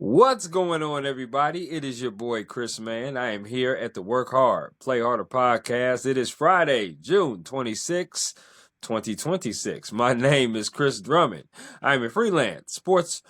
What's going on, everybody? It is your boy Chris Man. I am here at the Work Hard, Play Harder podcast. It is Friday, June 26, 2026. My name is Chris Drummond. I am a freelance sports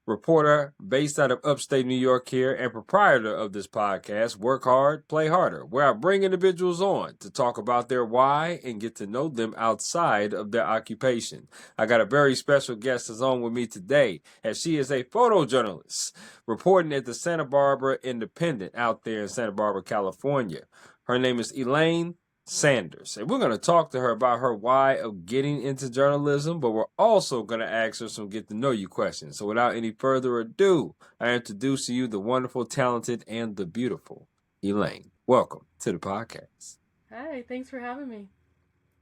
reporter based out of upstate New York here and proprietor of this podcast, Work Hard, Play Harder, where I bring individuals on to talk about their why and get to know them outside of their occupation. I got a very special guest that's on with me today, as she is a photojournalist reporting at the Santa Barbara Independent out there in Santa Barbara, California. Her name is Elaine Sanders. And we're going to talk to her about her why of getting into journalism, but we're also going to ask her some get to know you questions. So without any further ado, I introduce to you the wonderful, talented, and the beautiful Elaine. Welcome to the podcast. Hi, thanks for having me.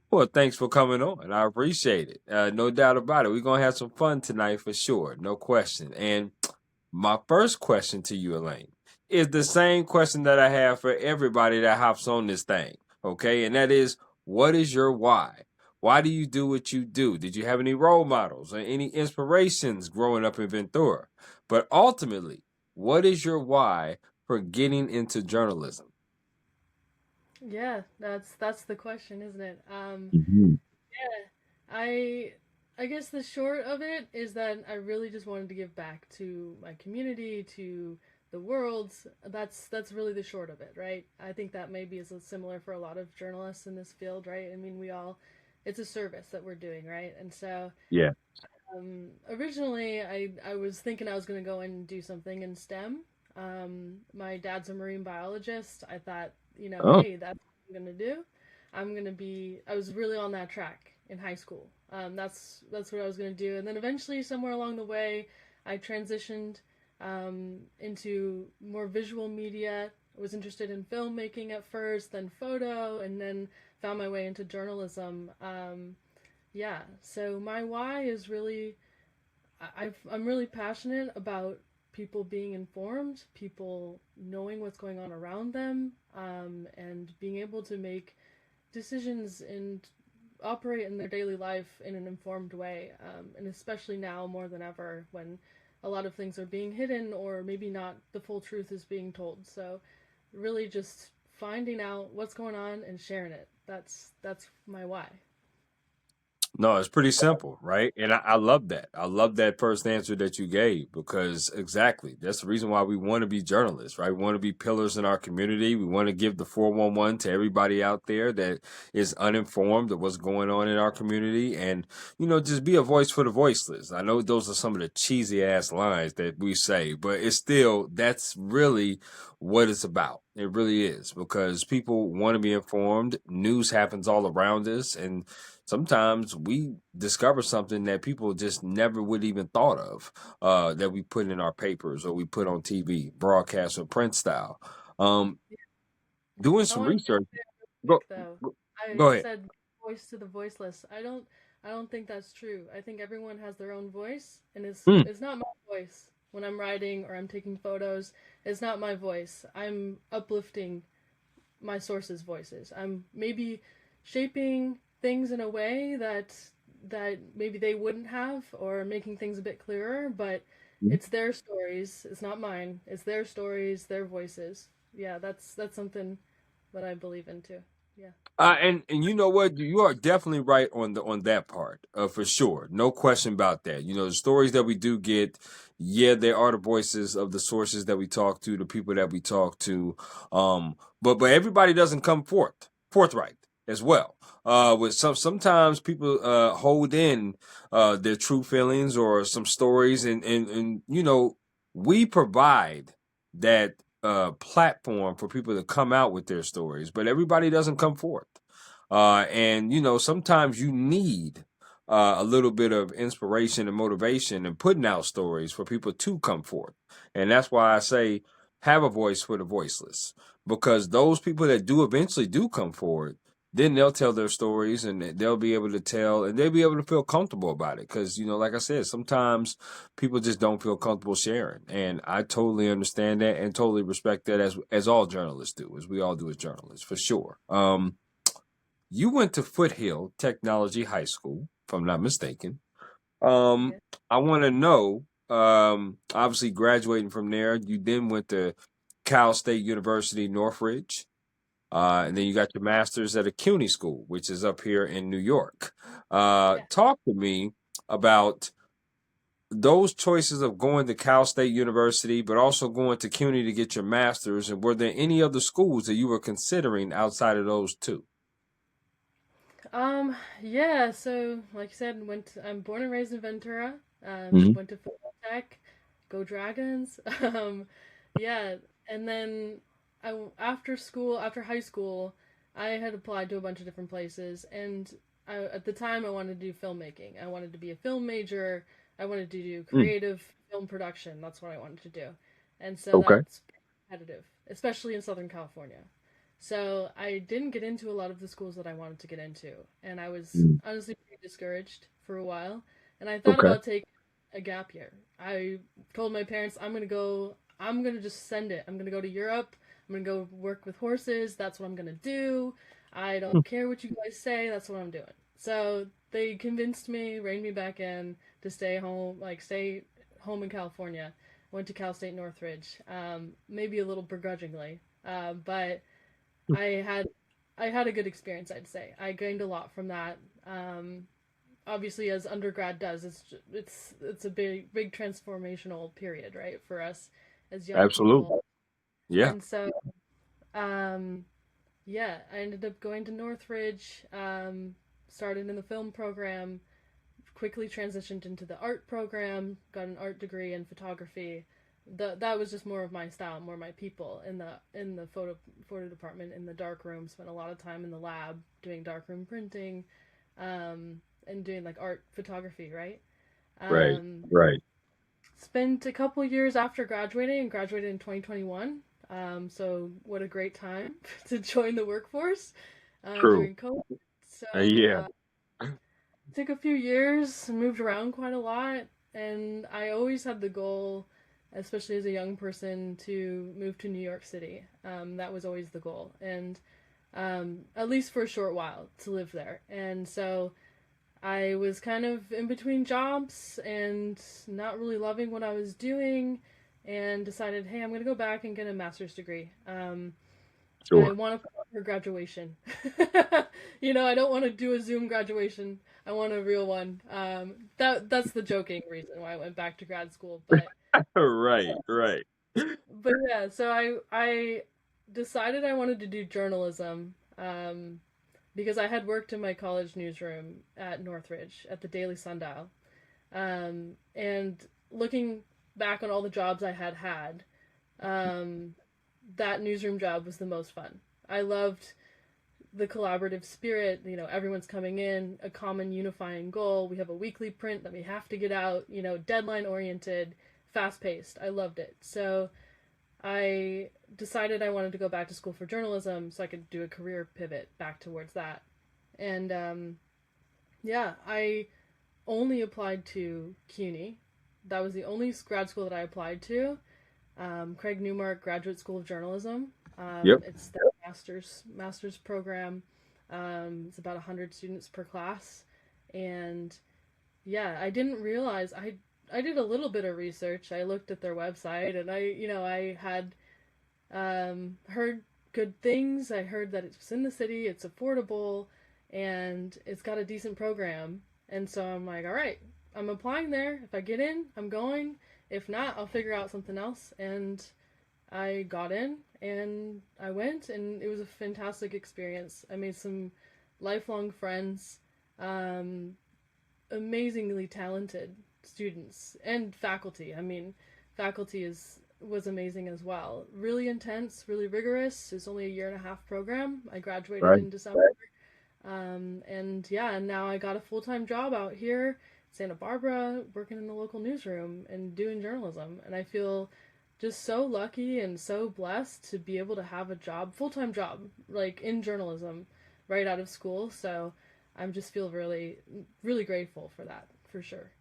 Well, thanks for coming on. I appreciate it. No doubt about it. We're going to have some fun tonight for sure. No question. And my first question to you, Elaine, is the same question that I have for everybody that hops on this thing. Okay. And that is, what is your why? Why do you do what you do? Did you have any role models or any inspirations growing up in Ventura? But ultimately, what is your why for getting into journalism? Yeah, that's the question, isn't it? Mhm. Yeah, I guess the short of it is that I really just wanted to give back to my community, to the world. That's really the short of it, right? I think that maybe is similar for a lot of journalists in this field, right? I mean, it's a service that we're doing, right? And so Yeah. originally, I was thinking I was going to go and do something in STEM. My dad's a marine biologist. I thought, Oh. hey, that's what I'm going to do. I was really on that track in high school. That's what I was going to do. And then eventually, somewhere along the way, I transitioned into more visual media. I was interested in filmmaking at first, then photo, and then found my way into journalism. Yeah, so my why is really I'm really passionate about people being informed, people knowing what's going on around them, and being able to make decisions and operate in their daily life in an informed way. And especially now more than ever when a lot of things are being hidden or maybe not the full truth is being told. So really just finding out what's going on and sharing it. That's my why. No, it's pretty simple, right? And I love that. I love that first answer that you gave because exactly that's the reason why we want to be journalists, right? We want to be pillars in our community. We want to give the 411 to everybody out there that is uninformed of what's going on in our community and, just be a voice for the voiceless. I know those are some of the cheesy ass lines that we say, but it's still, that's really what it's about. It really is because people want to be informed. News happens all around us and sometimes we discover something that people just never would even thought of that we put in our papers or we put on TV, broadcast or print style. Um, doing I some want to research. quick Go, though. go I go ahead. said voice to the voiceless. I don't think that's true. I think everyone has their own voice and Mm, it's not my voice when I'm writing or I'm taking photos. It's not my voice. I'm uplifting my sources' voices. I'm maybe shaping things in a way that maybe they wouldn't have or making things a bit clearer, but mm. it's their stories. It's not mine. It's their stories, their voices. Yeah, that's something that I believe in too. Yeah. And you know what? You are definitely right on that part, for sure. No question about that. The stories that we do get, yeah, they are the voices of the sources that we talk to, the people that we talk to. But everybody doesn't come forthright as well. With sometimes people hold in their true feelings or some stories, and we provide that platform for people to come out with their stories, but everybody doesn't come forth. And sometimes you need a little bit of inspiration and motivation and putting out stories for people to come forth. And that's why I say have a voice for the voiceless, because those people that do eventually do come forward, then they'll tell their stories and they'll be able to tell and they'll be able to feel comfortable about it. Because, like I said, sometimes people just don't feel comfortable sharing. And I totally understand that and totally respect that as all journalists do, as we all do as journalists, for sure. You went to Foothill Technology High School, if I'm not mistaken. Um, Yeah. I want to know. Obviously graduating from there, you then went to Cal State University, Northridge. And then you got your master's at a CUNY school, which is up here in New York. Yeah. Talk to me about those choices of going to Cal State University, but also going to CUNY to get your master's. And were there any other schools that you were considering outside of those two? Yeah, so like you said, I'm born and raised in Ventura. Hmm. Went to football tech, go Dragons. Um, yeah, and then after school, after high school, I had applied to a bunch of different places, and at the time I wanted to do filmmaking. I wanted to be a film major. I wanted to do Mm, creative film production. That's what I wanted to do, and so okay. that's competitive, especially in Southern California. So I didn't get into a lot of the schools that I wanted to get into, and I was Mm, honestly pretty discouraged for a while. And I thought okay. about taking a gap year. I told my parents I'm gonna go. I'm gonna just send it. I'm gonna go to Europe. I'm gonna go work with horses. That's what I'm gonna do. I Mm, don't care what you guys say. That's what I'm doing. So they convinced me, reined me back in to stay home, like stay home in California. I went to Cal State Northridge, maybe a little begrudgingly, but mm. I had I had a good experience, I'd say. I gained a lot from that. Um, Obviously, as undergrad does, it's a big transformational period, right, for us as young Absolutely. people. Yeah. And so, um, yeah, I ended up going to Northridge. Started in the film program, quickly transitioned into the art program, got an art degree in photography. That was just more of my style, more my people in the photo department in the dark room. Spent a lot of time in the lab doing darkroom printing, and doing like art photography, right? Right. Um, Right. Spent a couple years after graduating and graduated in 2021. So what a great time to join the workforce True. during COVID. So Yeah. took a few years, moved around quite a lot, and I always had the goal, especially as a young person, to move to New York City. That was always the goal, and at least for a short while to live there. And so I was kind of in between jobs and not really loving what I was doing, and decided, hey, I'm gonna go back and get a master's degree. I Sure. want to plan for graduation. I don't want to do a Zoom graduation. I want a real one. That's the joking reason why I went back to grad school. Right. Right. But yeah, so I decided I wanted to do journalism. Because I had worked in my college newsroom at Northridge at the Daily Sundial. And looking back on all the jobs I had had, um, that newsroom job was the most fun. I loved the collaborative spirit. Everyone's coming in, a common unifying goal. We have a weekly print that we have to get out, deadline oriented, fast paced. I loved it. So I decided I wanted to go back to school for journalism so I could do a career pivot back towards that. And yeah, I only applied to CUNY. That was the only grad school that I applied to. Craig Newmark Graduate School of Journalism. Yep. It's the master's program. It's about 100 students per class, and yeah, I didn't realize I did a little bit of research. I looked at their website, and I had heard good things. I heard that it's in the city, it's affordable, and it's got a decent program. And so I'm like, all right, I'm applying there. If I get in, I'm going. If not, I'll figure out something else. And I got in and I went, and it was a fantastic experience. I made some lifelong friends, um, amazingly talented students and faculty. I mean, faculty is was amazing as well. Really intense, really rigorous. It's only a year and a half program. I graduated Right. in December. And yeah, and now I got a full time job out here, in Santa Barbara, working in the local newsroom and doing journalism. And I feel just so lucky and so blessed to be able to have a job, full time job, like in journalism, right out of school. So I just feel really, really grateful for that, for sure.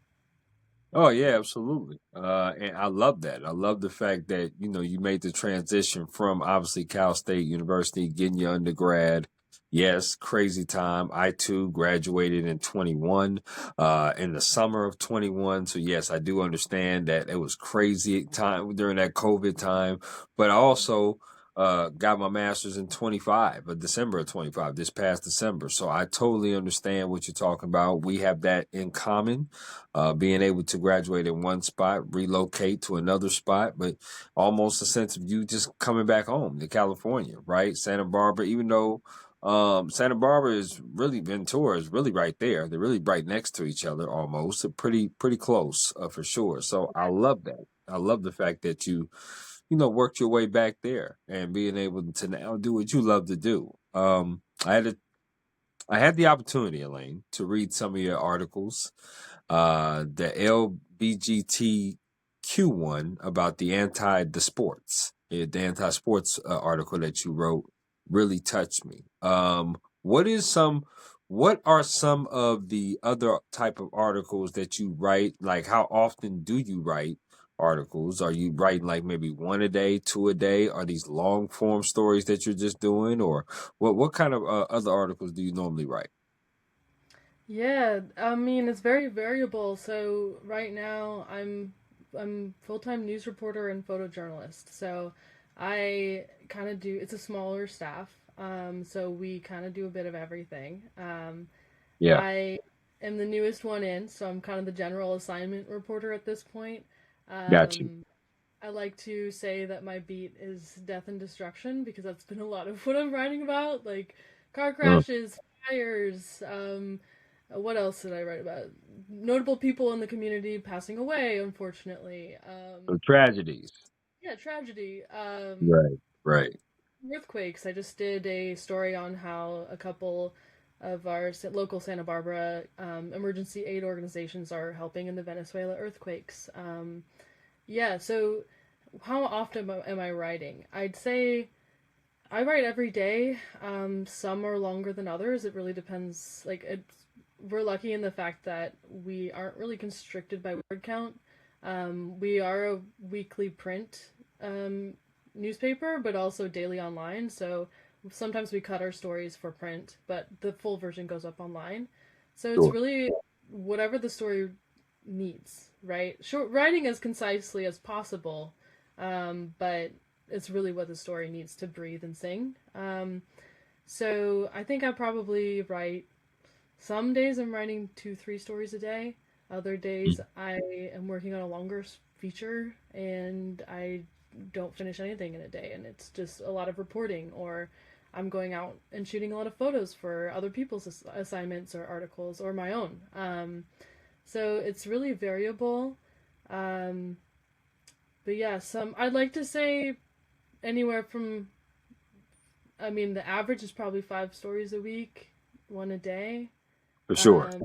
Oh yeah, absolutely. And I love that. I love the fact that, you made the transition from obviously Cal State University, getting your undergrad, Yes, crazy time. I too graduated in 21, in the summer of 21. So yes, I do understand that it was crazy time during that COVID time. But I also got my master's in 25, December of 25, this past December. So I totally understand what you're talking about. We have that in common, being able to graduate in one spot, relocate to another spot, but almost a sense of you just coming back home to California, right? Santa Barbara, even though Santa Barbara is really Ventura is really right there. They're really right next to each other almost. They're pretty close for sure. So I love that. I love the fact that worked your way back there and being able to now do what you love to do. I had the opportunity, Elaine, to read some of your articles. The LBGTQ one about the sports, the anti sports article that you wrote really touched me. What is some, what are some of the other type of articles that you write? Like, how often do you write articles? Are you writing like maybe one a day, two a day? Are these long form stories that you're just doing, or what kind of other articles do you normally write? Yeah, I mean it's very variable. So right now I'm full-time news reporter and photojournalist. So I kind of do it's a smaller staff. So we kind of do a bit of everything. Yeah, I am the newest one in, so I'm kind of the general assignment reporter at this point. got you. Um, I like to say that my beat is death and destruction because that's been a lot of what I'm writing about, like car crashes, fires. What else did I write about? Notable people in the community passing away, unfortunately. Tragedies. Yeah, tragedy. Right, right. Earthquakes. I just did a story on how a couple of our local Santa Barbara emergency aid organizations are helping in the Venezuela earthquakes. Yeah, so how often am I writing? I'd say I write every day. Some are longer than others. It really depends. We're lucky in the fact that we aren't really constricted by word count. We are a weekly print um, newspaper, but also daily online. So sometimes we cut our stories for print, but the full version goes up online. So it's Sure. really whatever the story needs, right? Short writing as concisely as possible, but it's really what the story needs to breathe and sing. So I think I probably write some days I'm writing 2, 3 stories a day. Other days I am working on a longer feature and I don't finish anything in a day, and it's just a lot of reporting, or I'm going out and shooting a lot of photos for other people's assignments or articles or my own. So it's really variable. Um, but yeah, some I'd like to say anywhere from I mean the average is probably 5 stories a week, one a day. For sure. Um,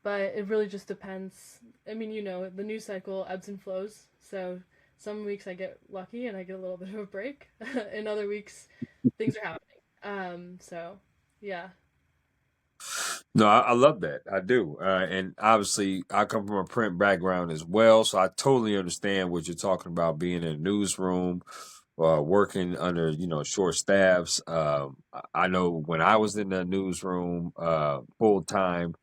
but it really just depends. I mean, the news cycle ebbs and flows. So some weeks I get lucky and I get a little bit of a break. In other weeks, things are happening. So yeah, No, I love that. I do. And obviously, I come from a print background as well. So I totally understand what you're talking about being in a newsroom, working under, short staffs. I know when I was in the newsroom full time,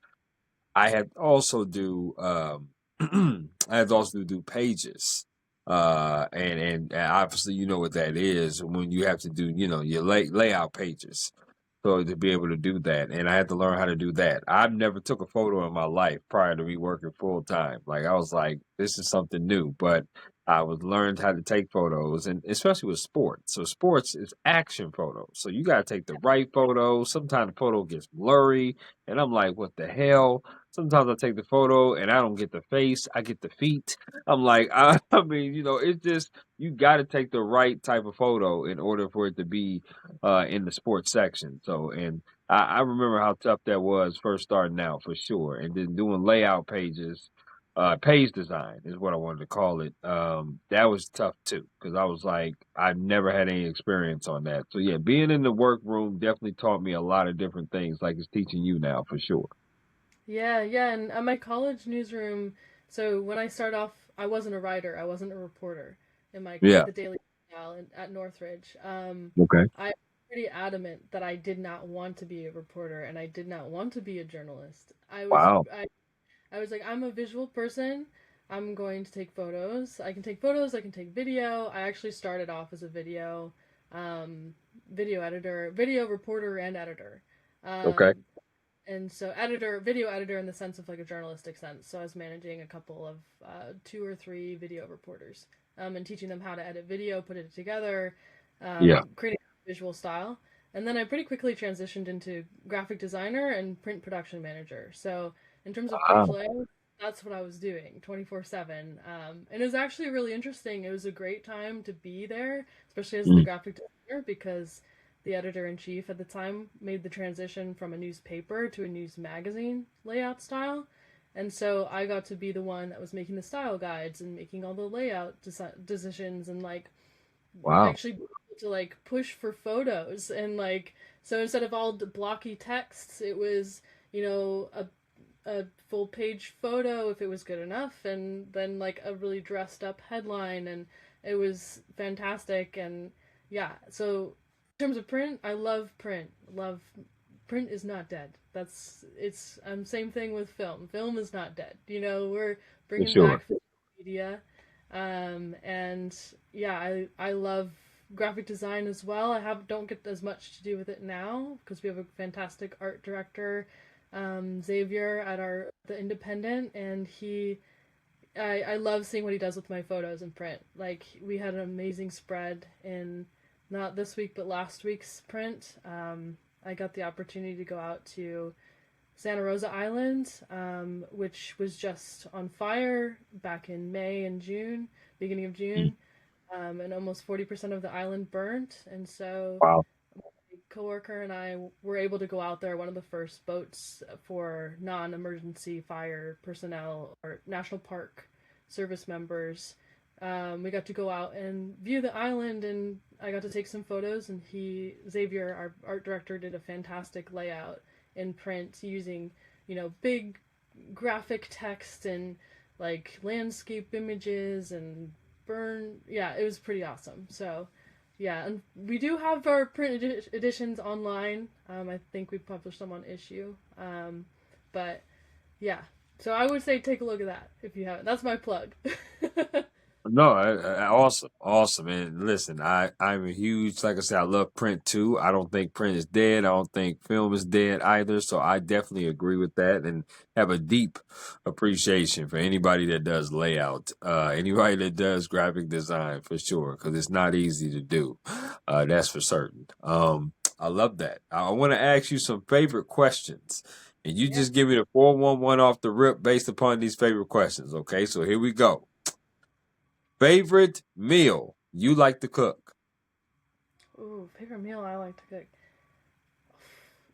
I had also do I had also do pages. And obviously you know what that is when you have to do, your layout pages. So to be able to do that, and I had to learn how to do that. I've never took a photo in my life prior to me working full time. Like I was like, this is something new, but I was learned how to take photos, and especially with sports. So sports is action photos. So you got to take the right photo. Sometimes the photo gets blurry, and I'm like, what the hell? Sometimes I take the photo and I don't get the face, I get the feet. I'm like, I mean, it's just you got to take the right type of photo in order for it to be in the sports section. So, and I remember how tough that was first starting out for sure. And then doing layout pages, page design is what I wanted to call it. That was tough too, because I was like, I never had any experience on that. So yeah, being in the workroom definitely taught me a lot of different things, like it's teaching you now for sure. yeah, yeah. And at my college newsroom, so when I started off, I wasn't a writer. I wasn't a reporter in Yeah. the Daily Mail at Northridge. Okay. I pretty adamant that I did not want to be a reporter and I did not want to be a journalist. Wow. I was like, I'm a visual person. I'm going to take photos. I can take photos. I can take video. I actually started off as a um, video editor, video reporter, and editor. Okay. Um, and so video editor in the sense of like a journalistic sense. So I was managing a couple of two or three video reporters, and teaching them how to edit video, put it together, Yeah. create a visual style. And then I pretty quickly transitioned into graphic designer and print production manager. So in terms of page Wow. layout, that's what I was doing 24/7. And it was actually really interesting. It was a great time to be there, especially as the Mm. graphic designer, because the editor in chief at the time made the transition from a newspaper to a news magazine layout style. And so I got to be the one that was making the style guides and making all the layout decisions and like Wow. actually be able to like push for photos and like so instead of all the blocky texts, it was a full page photo if it was good enough, and then like a really dressed up headline, and it was fantastic. And yeah, so in terms of print, I love print. Love print is not dead. That's it's same thing with film. Film is not dead. We're For bringing sure. back physical media, and yeah, I love graphic design as well. I have don't get as much to do with it now because we have a fantastic art director, Xavier at our the Independent, and I love seeing what he does with my photos in print. Like we had an amazing spread in not this week but last week's print. I got the opportunity to go out to Santa Rosa Island, which was just on fire back in May and June, beginning of Mm. June, and almost 40% of the island burnt. And so Wow. coworker and I were able to go out there, one of the first boats for non-emergency fire personnel or national park service members. We got to go out and view the island, and I got to take some photos. And Xavier, our art director, did a fantastic layout in print using, big graphic text and like landscape images and Yeah, it was pretty awesome. So yeah, and we do have our print editions online. I think we published them on issue. But yeah, so I would say take a look at that if you haven't. That's my plug. No, awesome, awesome. And listen, I'm a huge, like I said, I love print too. I don't think print is dead. I don't think film is dead either. So I definitely agree with that and have a deep appreciation for anybody that does layout, anybody that does graphic design for sure, because it's not easy to do. That's for certain. I love that. I want to ask you some favorite questions. And you Yeah. just give me the 411 off the rip based upon these favorite questions. Okay, so here we go. Favorite meal you like to cook? Ooh, favorite meal I like to cook.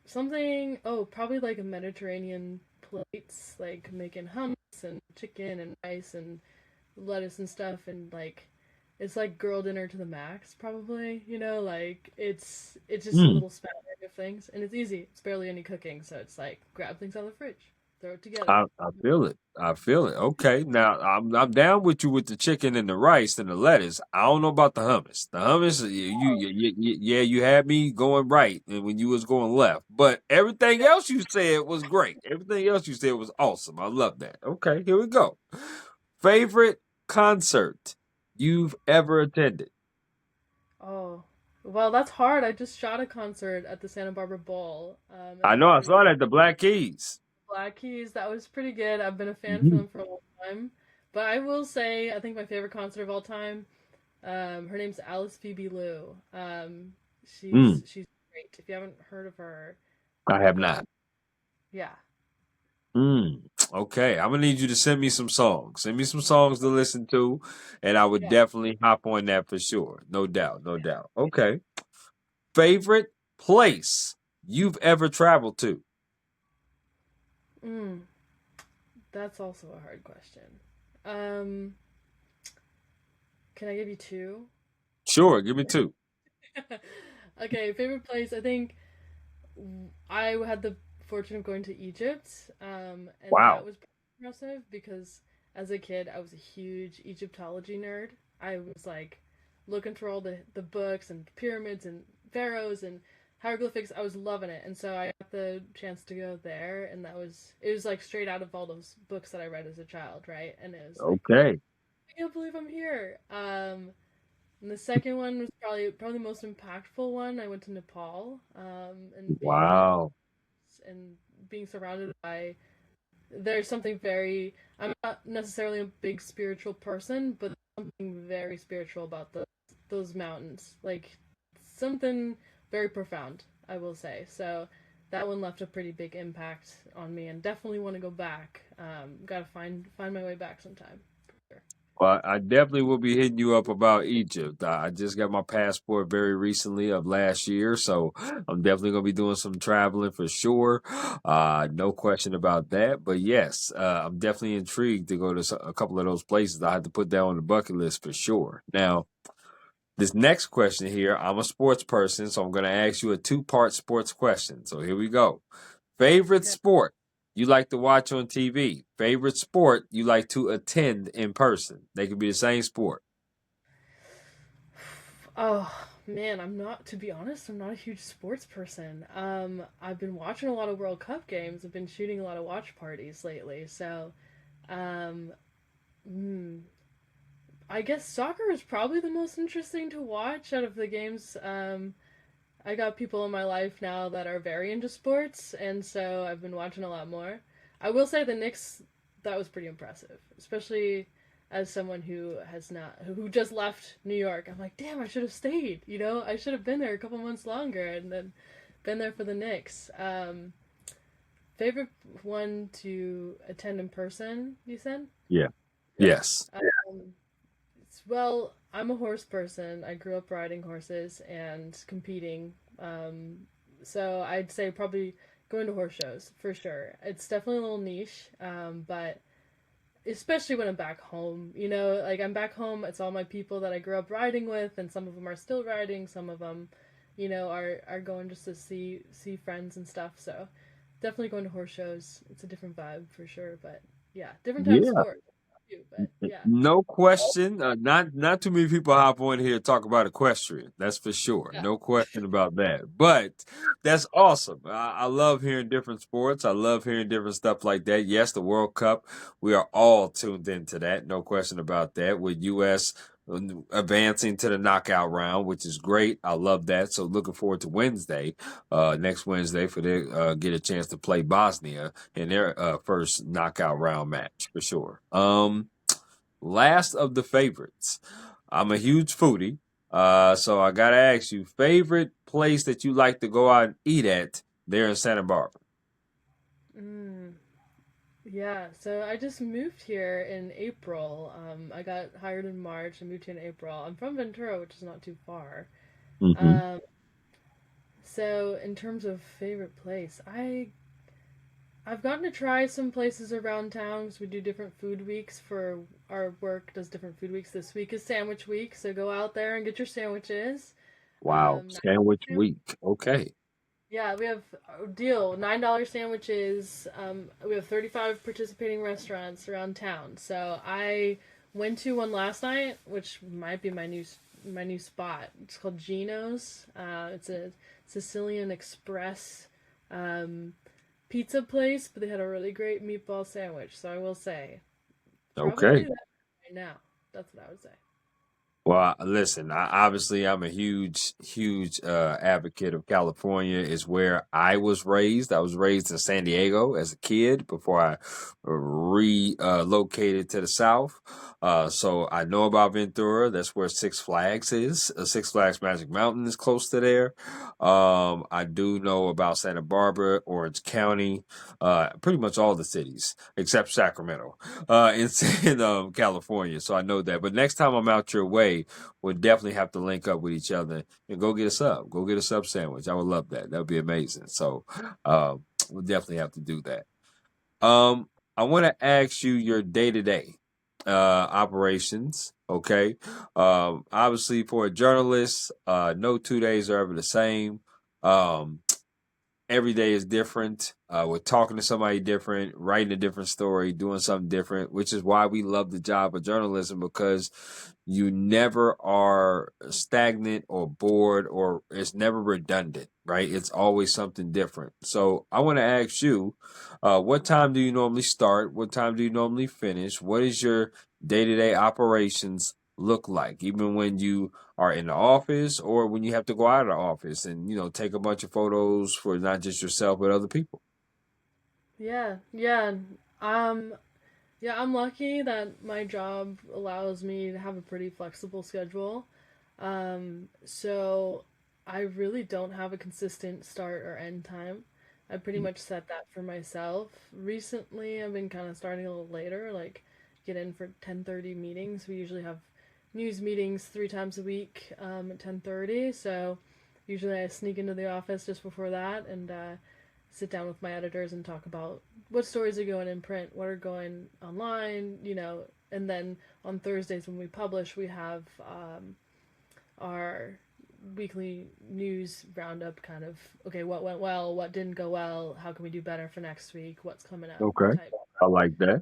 Something. Oh, probably like a Mediterranean plates, like making hummus and chicken and rice and lettuce and stuff, and like it's like girl dinner to the max, probably. Like it's just a Hmm. little smattering of things, and it's easy. It's barely any cooking, so it's like grab things out of the fridge, throw it together. I feel it. I feel it. Okay, now I'm down with you with the chicken and the rice and the lettuce. I don't know about the hummus. The hummus, yeah, you had me going right, and when you was going left. But everything else you said was great. Everything else you said was awesome. I love that. Okay, here we go. Favorite concert you've ever attended? Oh, well, that's hard. I just shot a concert at the Santa Barbara Bowl, and I that know was I pretty saw that at the Black Keys. Black Keys. That was pretty good. I've been a fan for Mhm. them for a long time. But I will say, I think my favorite concert of all time. Her name's Alice Phoebe Liu. Mm, She's great. If you haven't heard of her, I have go. not. Yeah, Mm, okay, I'm gonna need you to send me some songs. Send me some songs to listen to, and I would yeah. definitely hop on that for sure. No doubt, no doubt. Okay. Favorite place you've ever traveled to? Mm, that's also a hard question. Um, can I give you two? Sure, give me two. Okay, favorite place. I think I had the fortune of going to Egypt, and that Wow. was pretty impressive because as a kid I was a huge Egyptology nerd. I was like looking through all the books and pyramids and pharaohs and hieroglyphics. I was loving it, and so I got the chance to go there, and it was like straight out of all those books that I read as a child, right? And it was like, Okay. I can't believe I'm here. And the second one was probably the most impactful one. I went to Nepal, and being in Wow. and being surrounded by there's something very I'm not necessarily a big spiritual person, but something very spiritual about those mountains. Like something very profound, I will say. So that one left a pretty big impact on me, and definitely want to go back. Gotta find my way back sometime. For sure. Well, I definitely will be hitting you up about Egypt. I just got my passport very recently of last year, so I'm definitely going to be doing some traveling for sure. No question about that. But yes, I'm definitely intrigued to go to a couple of those places. I have to put that on the bucket list for sure. Now, this next question here, I'm a sports person, so I'm going to ask you a two-part sports question. So here we go. Favorite Okay. sport you like to watch on TV? Favorite sport you like to attend in person? They could be the same sport. Oh man, to be honest, I'm not a huge sports person. I've been watching a lot of World Cup games. I've been shooting a lot of watch parties lately. So, um, hmm, I guess soccer is probably the most interesting to watch out of the games. I got people in my life now that are very into sports, and so I've been watching a lot more. I will say the Knicks, that was pretty impressive, especially as someone who just left New York. I'm like, damn, I should have stayed. You know, I should have been there a couple months longer and then been there for the Knicks. Favorite one to attend in person, you said? Yeah. Yes. Um, well, I'm a horse person. I grew up riding horses and competing. So I'd say probably going to horse shows for sure. It's definitely a little niche, but especially when I'm back home, like I'm back home, it's all my people that I grew up riding with, and some of them are still riding, some of them, are going just to see friends and stuff. So definitely going to horse shows. It's a different vibe for sure, but yeah, different type of Yeah. sport too. But yeah, No question. Not too many people hop on here to talk about equestrian. That's for sure. yeah. No question about that. But that's awesome. I love hearing different sports. I love hearing different stuff like that. Yes, the World Cup. We are all tuned into that. No question about that. With U.S. advancing to the knockout round, which is great. I love that. So looking forward to Wednesday, next Wednesday, for their get a chance to play Bosnia in their first knockout round match for sure. Last of the favorites. I'm a huge foodie, so I gotta ask you, favorite place that you like to go out and eat at there in Santa Barbara? Mm, yeah, so I just moved here in April. I got hired in March and moved here in April. I'm from Ventura, which is not too far. Hmm. Um, so in terms of favorite place, I've gotten to try some places around town because we do different food weeks for our work. Does different food weeks. This week is sandwich week, so go out there and get your sandwiches. Wow, Nice sandwich sandwich- week. Okay. yeah, we have a deal $9 sandwiches. We have 35 participating restaurants around town. So I went to one last night, which might be my new spot. It's called Gino's. It's a Sicilian Express. Um, Pizza place, but they had a really great meatball sandwich. So I will say, probably Okay. that right now. That's what I would say. Well, listen, I'm a huge advocate of California. Is where I was raised. I was raised in San Diego as a kid before I relocated to the South. So I know about Ventura. That's where Six Flags is. Six Flags Magic Mountain is close to there. I do know about Santa Barbara, Orange County, pretty much all the cities except Sacramento in California. So I know that. But next time I'm out your way, we'll definitely have to link up with each other and go get a sub. Go get a sub sandwich. I would love that. That would be amazing. So we'll definitely have to do that. Um, I want to ask you your day to day operations. Okay. Obviously, for a journalist, no 2 days are ever the same. Um, every day is different. We're talking to somebody different, writing a different story, doing something different, which is why we love the job of journalism, because you never are stagnant or bored, or it's never redundant, right? It's always something different. So I want to ask you, what time do you normally start? What time do you normally finish? What is your day-to-day operations look like, even when you are in the office or when you have to go out of the office and, take a bunch of photos for not just yourself but other people? Yeah, yeah. Um, yeah, I'm lucky that my job allows me to have a pretty flexible schedule. So I really don't have a consistent start or end time. I pretty much set that for myself. Recently, I've been kind of starting a little later, like get in for 10:30 meetings. We usually have news meetings 3 times a week at 10:30. So usually I sneak into the office just before that and sit down with my editors and talk about what stories are going in print, what are going online, and then on Thursdays when we publish, we have our weekly news roundup kind of, okay, what went well, what didn't go well, how can we do better for next week, what's coming up Okay. type. I like that.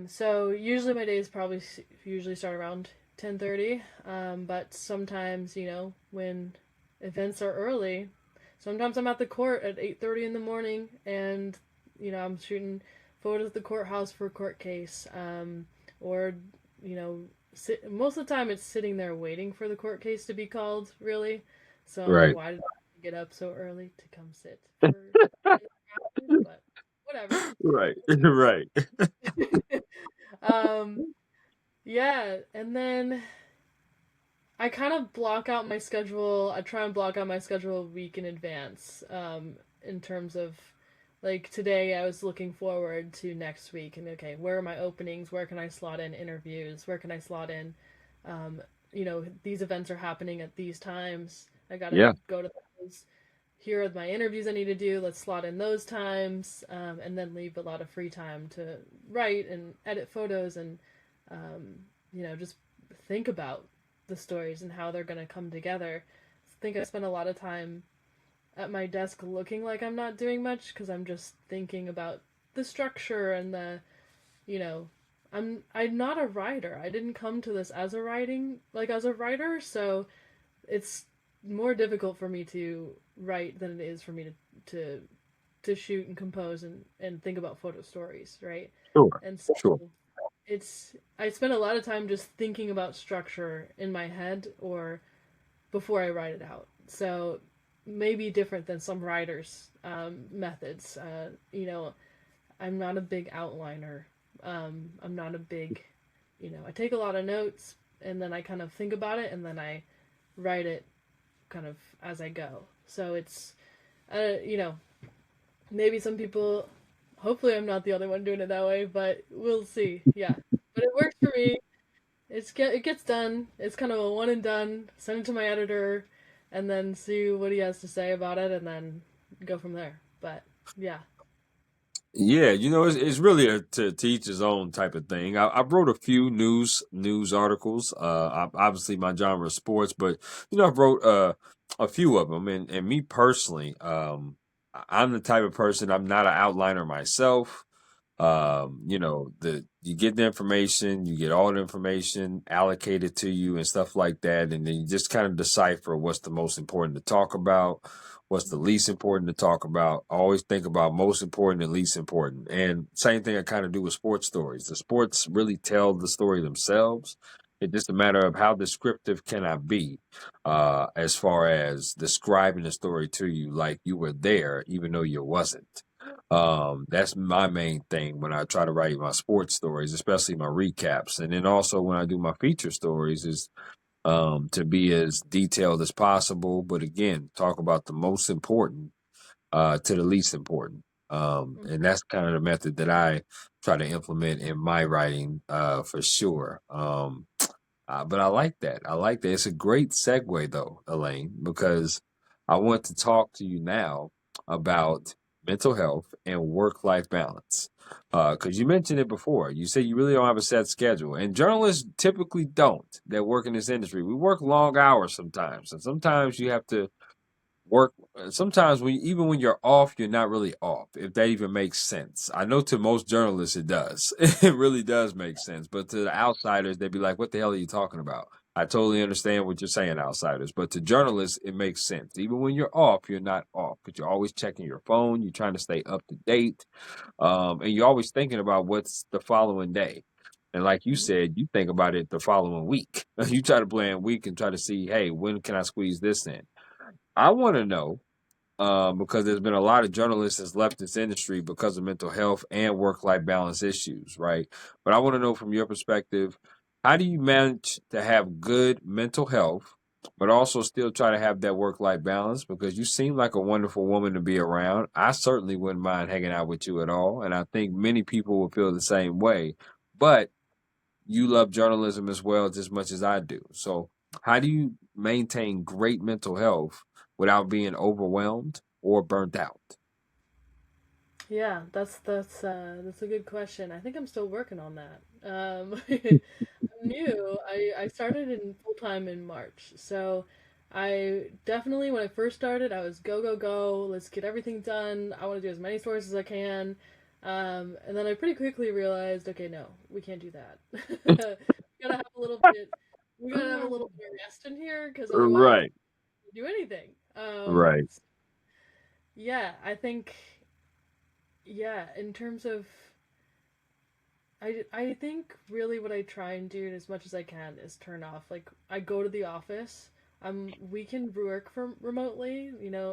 So usually my days probably usually start around 10:30, but sometimes, when events are early, sometimes I'm at the court at 8:30 in the morning, and I'm shooting photos at the courthouse for a court case, or most of the time it's sitting there waiting for the court case to be called. Really, so I'm like, Right. why did I get up so early to come sit for hours? But whatever. Right. Right. um, yeah, and then I kind of block out my schedule. I try and block out my schedule a week in advance. In terms of like today, I was looking forward to next week and okay, where are my openings? Where can I slot in interviews? Where can I slot in? These events are happening at these times. I gotta Yeah. go to those. Here are my interviews I need to do. Let's slot in those times, and then leave a lot of free time to write and edit photos and just think about the stories and how they're going to come together. I think I spend a lot of time at my desk looking like I'm not doing much because I'm just thinking about the structure and you know, I'm not a writer. I didn't come to this as a writer, so it's more difficult for me to write than it is for me to shoot and compose and think about photo stories, right? Sure. And so Sure. I spend a lot of time just thinking about structure in my head or before I write it out. So maybe different than some writers' methods. I'm not a big outliner. I'm not a big, I take a lot of notes and then I kind of think about it and then I write it kind of as I go. So it's, uh, you know, maybe some people. Hopefully, I'm not the only one doing it that way, but we'll see. Yeah, but it works for me. It gets done. It's kind of a one and done. Send it to my editor, and then see what he has to say about it, and then go from there. But yeah. Yeah, it's really to each his own type of thing. I wrote a few news articles. Obviously my genre is sports, but I wrote a few of them. And me personally, I'm the type of person. I'm not an outliner myself. The you get the information, you get all the information allocated to you and stuff like that, and then you just kind of decipher what's the most important to talk about, what's the least important to talk about. I always think about most important and least important. And same thing I kind of do with sports stories. The sports really tell the story themselves. It's just a matter of how descriptive can I be, as far as describing the story to you like you were there, even though you wasn't. That's my main thing when I try to write my sports stories, especially my recaps. And then also when I do my feature stories is to be as detailed as possible, but again, talk about the most important to the least important. And that's kind of the method that I try to implement in my writing for sure. But I like that. I like that. It's a great segue, though, Elaine, because I want to talk to you now about mental health and work life balance. Because you mentioned it before. You said you really don't have a set schedule. And journalists typically don't that work in this industry. We work long hours sometimes. And sometimes you have to work sometimes even when you're off, you're not really off, if that even makes sense. I know to most journalists it does. It really does make sense. But to the outsiders, they'd be like, what the hell are you talking about? I totally understand what you're saying, outsiders. But to journalists, it makes sense. Even when you're off, you're not off because you're always checking your phone. You're trying to stay up to date. And you're always thinking about what's the following day. And like you Mhm. said, you think about it the following week. You try to plan a week and try to see, hey, when can I squeeze this in? I want to know because there's been a lot of journalists that's left this industry because of mental health and work-life balance issues, right? But I want to know from your perspective, how do you manage to have good mental health, but also still try to have that work-life balance? Because you seem like a wonderful woman to be around. I certainly wouldn't mind hanging out with you at all, and I think many people would feel the same way. But you love journalism as well as much as I do. So, how do you maintain great mental health without being overwhelmed or burnt out? Yeah, that's a good question. I think I'm still working on that. I'm new. I started in full time in March, so I definitely when I first started, I was go go go. Let's get everything done. I want to do as many stories as I can. And then I pretty quickly realized, okay, no, we can't do that. We gotta have a little bit. We gotta have a little bit of rest in here because otherwise, Right, we can't do anything. right, Yeah, I think yeah, in terms of I think really what I try and do as much as I can is turn off. Like I go to the office. We can work from remotely,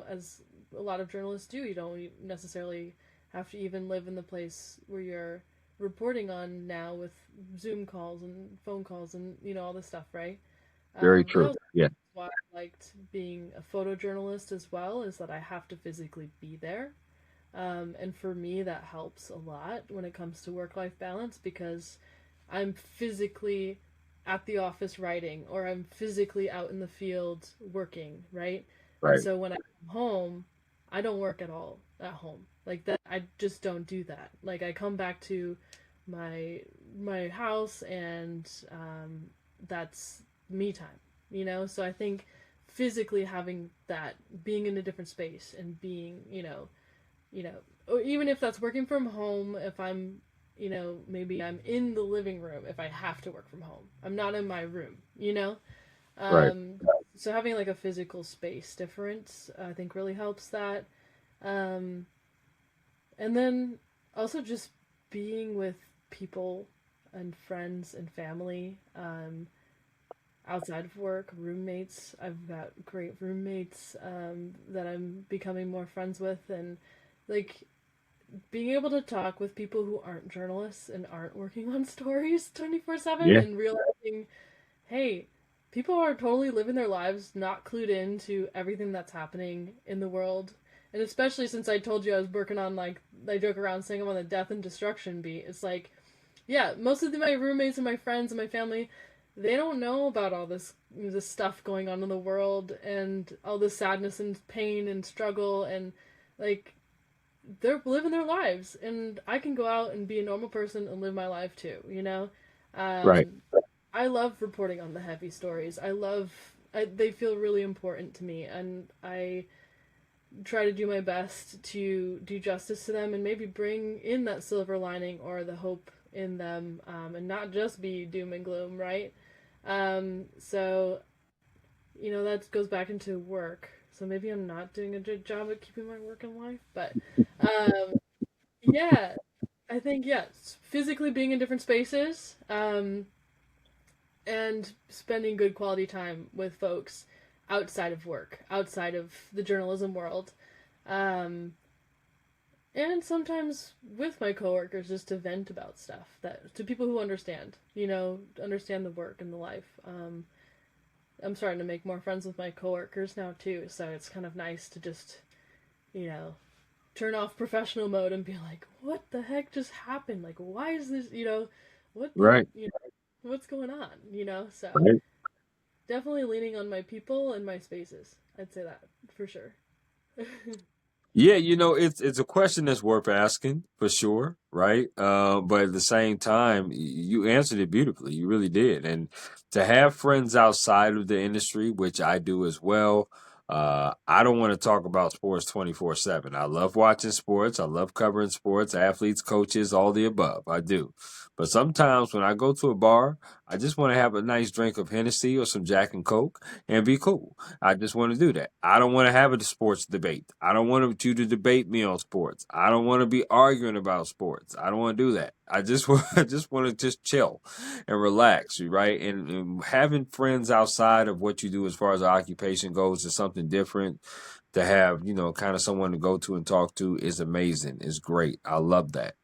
as a lot of journalists do. You don't necessarily have to even live in the place where you're reporting on now with Zoom calls and phone calls and all this stuff, right? very But true. also Yeah, why I liked being a photojournalist as well is that I have to physically be there. And for me, that helps a lot when it comes to work life balance because I'm physically at the office writing or I'm physically out in the field working, right? And right, so when I come home, I don't work at all at home. Like that, I just don't do that. Like I come back to my my house and that's me time, So I think physically having that, being in a different space and being, or even if that's working from home, if I'm, maybe I'm in the living room if I have to work from home. I'm not in my room. right. Um, so having like a physical space difference, I think really helps that. Um, and then also just being with people and friends and family outside of work, roommates. I've got great roommates that I'm becoming more friends with, and like being able to talk with people who aren't journalists and aren't working on stories 24/7 Yeah, and realizing, hey, people are totally living their lives not clued in to everything that's happening in the world. And especially since I told you I was working on, like, I joke around saying I'm on the death and destruction beat. It's like, yeah, most of my roommates and my friends and my family, they don't know about all this stuff going on in the world and all this sadness and pain and struggle and like they're living their lives and I can go out and be a normal person and live my life too. right, um, I love reporting on the heavy stories. They feel really important to me and I try to do my best to do justice to them and maybe bring in that silver lining or the hope in them, and not just be doom and gloom, right? So that goes back into work. So maybe I'm not doing a good job at keeping my work in life, but um, yeah, I think yes, physically being in different spaces, and spending good quality time with folks outside of work, outside of the journalism world, um, and sometimes with my coworkers just to vent about stuff that to people who understand, understand the work and the life. I'm starting to make more friends with my coworkers now too, so it's kind of nice to just, you know, turn off professional mode and be like, what the heck just happened? Like, why is this, what the, right, what's going on, So right. definitely leaning on my people and my spaces. I'd say that for sure. Yeah, it's a question that's worth asking for sure, right? But at the same time, you answered it beautifully. You really did. And to have friends outside of the industry, which I do as well, I don't want to talk about sports 24/7. I love watching sports. I love covering sports, athletes, coaches, all the above. I do. But sometimes when I go to a bar, I just want to have a nice drink of Hennessy or some Jack and Coke and be cool. I just want to do that. I don't want to have a sports debate. I don't want you to debate me on sports. I don't want to be arguing about sports. I don't want to do that. I just want to just chill and relax, right? And having friends outside of what you do as far as occupation goes is something different. To have, kind of someone to go to and talk to is amazing. It's great. I love that.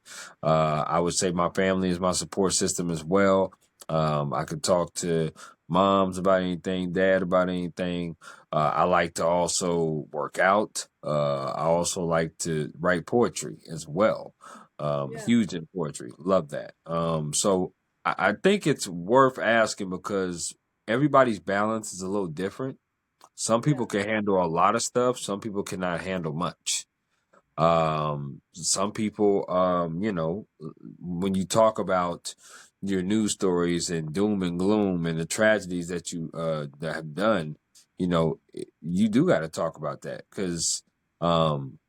I would say my family is my support system as well. I could talk to moms about anything, dad about anything. I like to also work out. I also like to write poetry as well. Yeah. Huge in poetry. Love that. So I think it's worth asking because everybody's balance is a little different. Some Yeah. people can handle a lot of stuff. Some people cannot handle much. Some people, when you talk about your news stories and doom and gloom and the tragedies that you that have done, you do got to talk about that because um,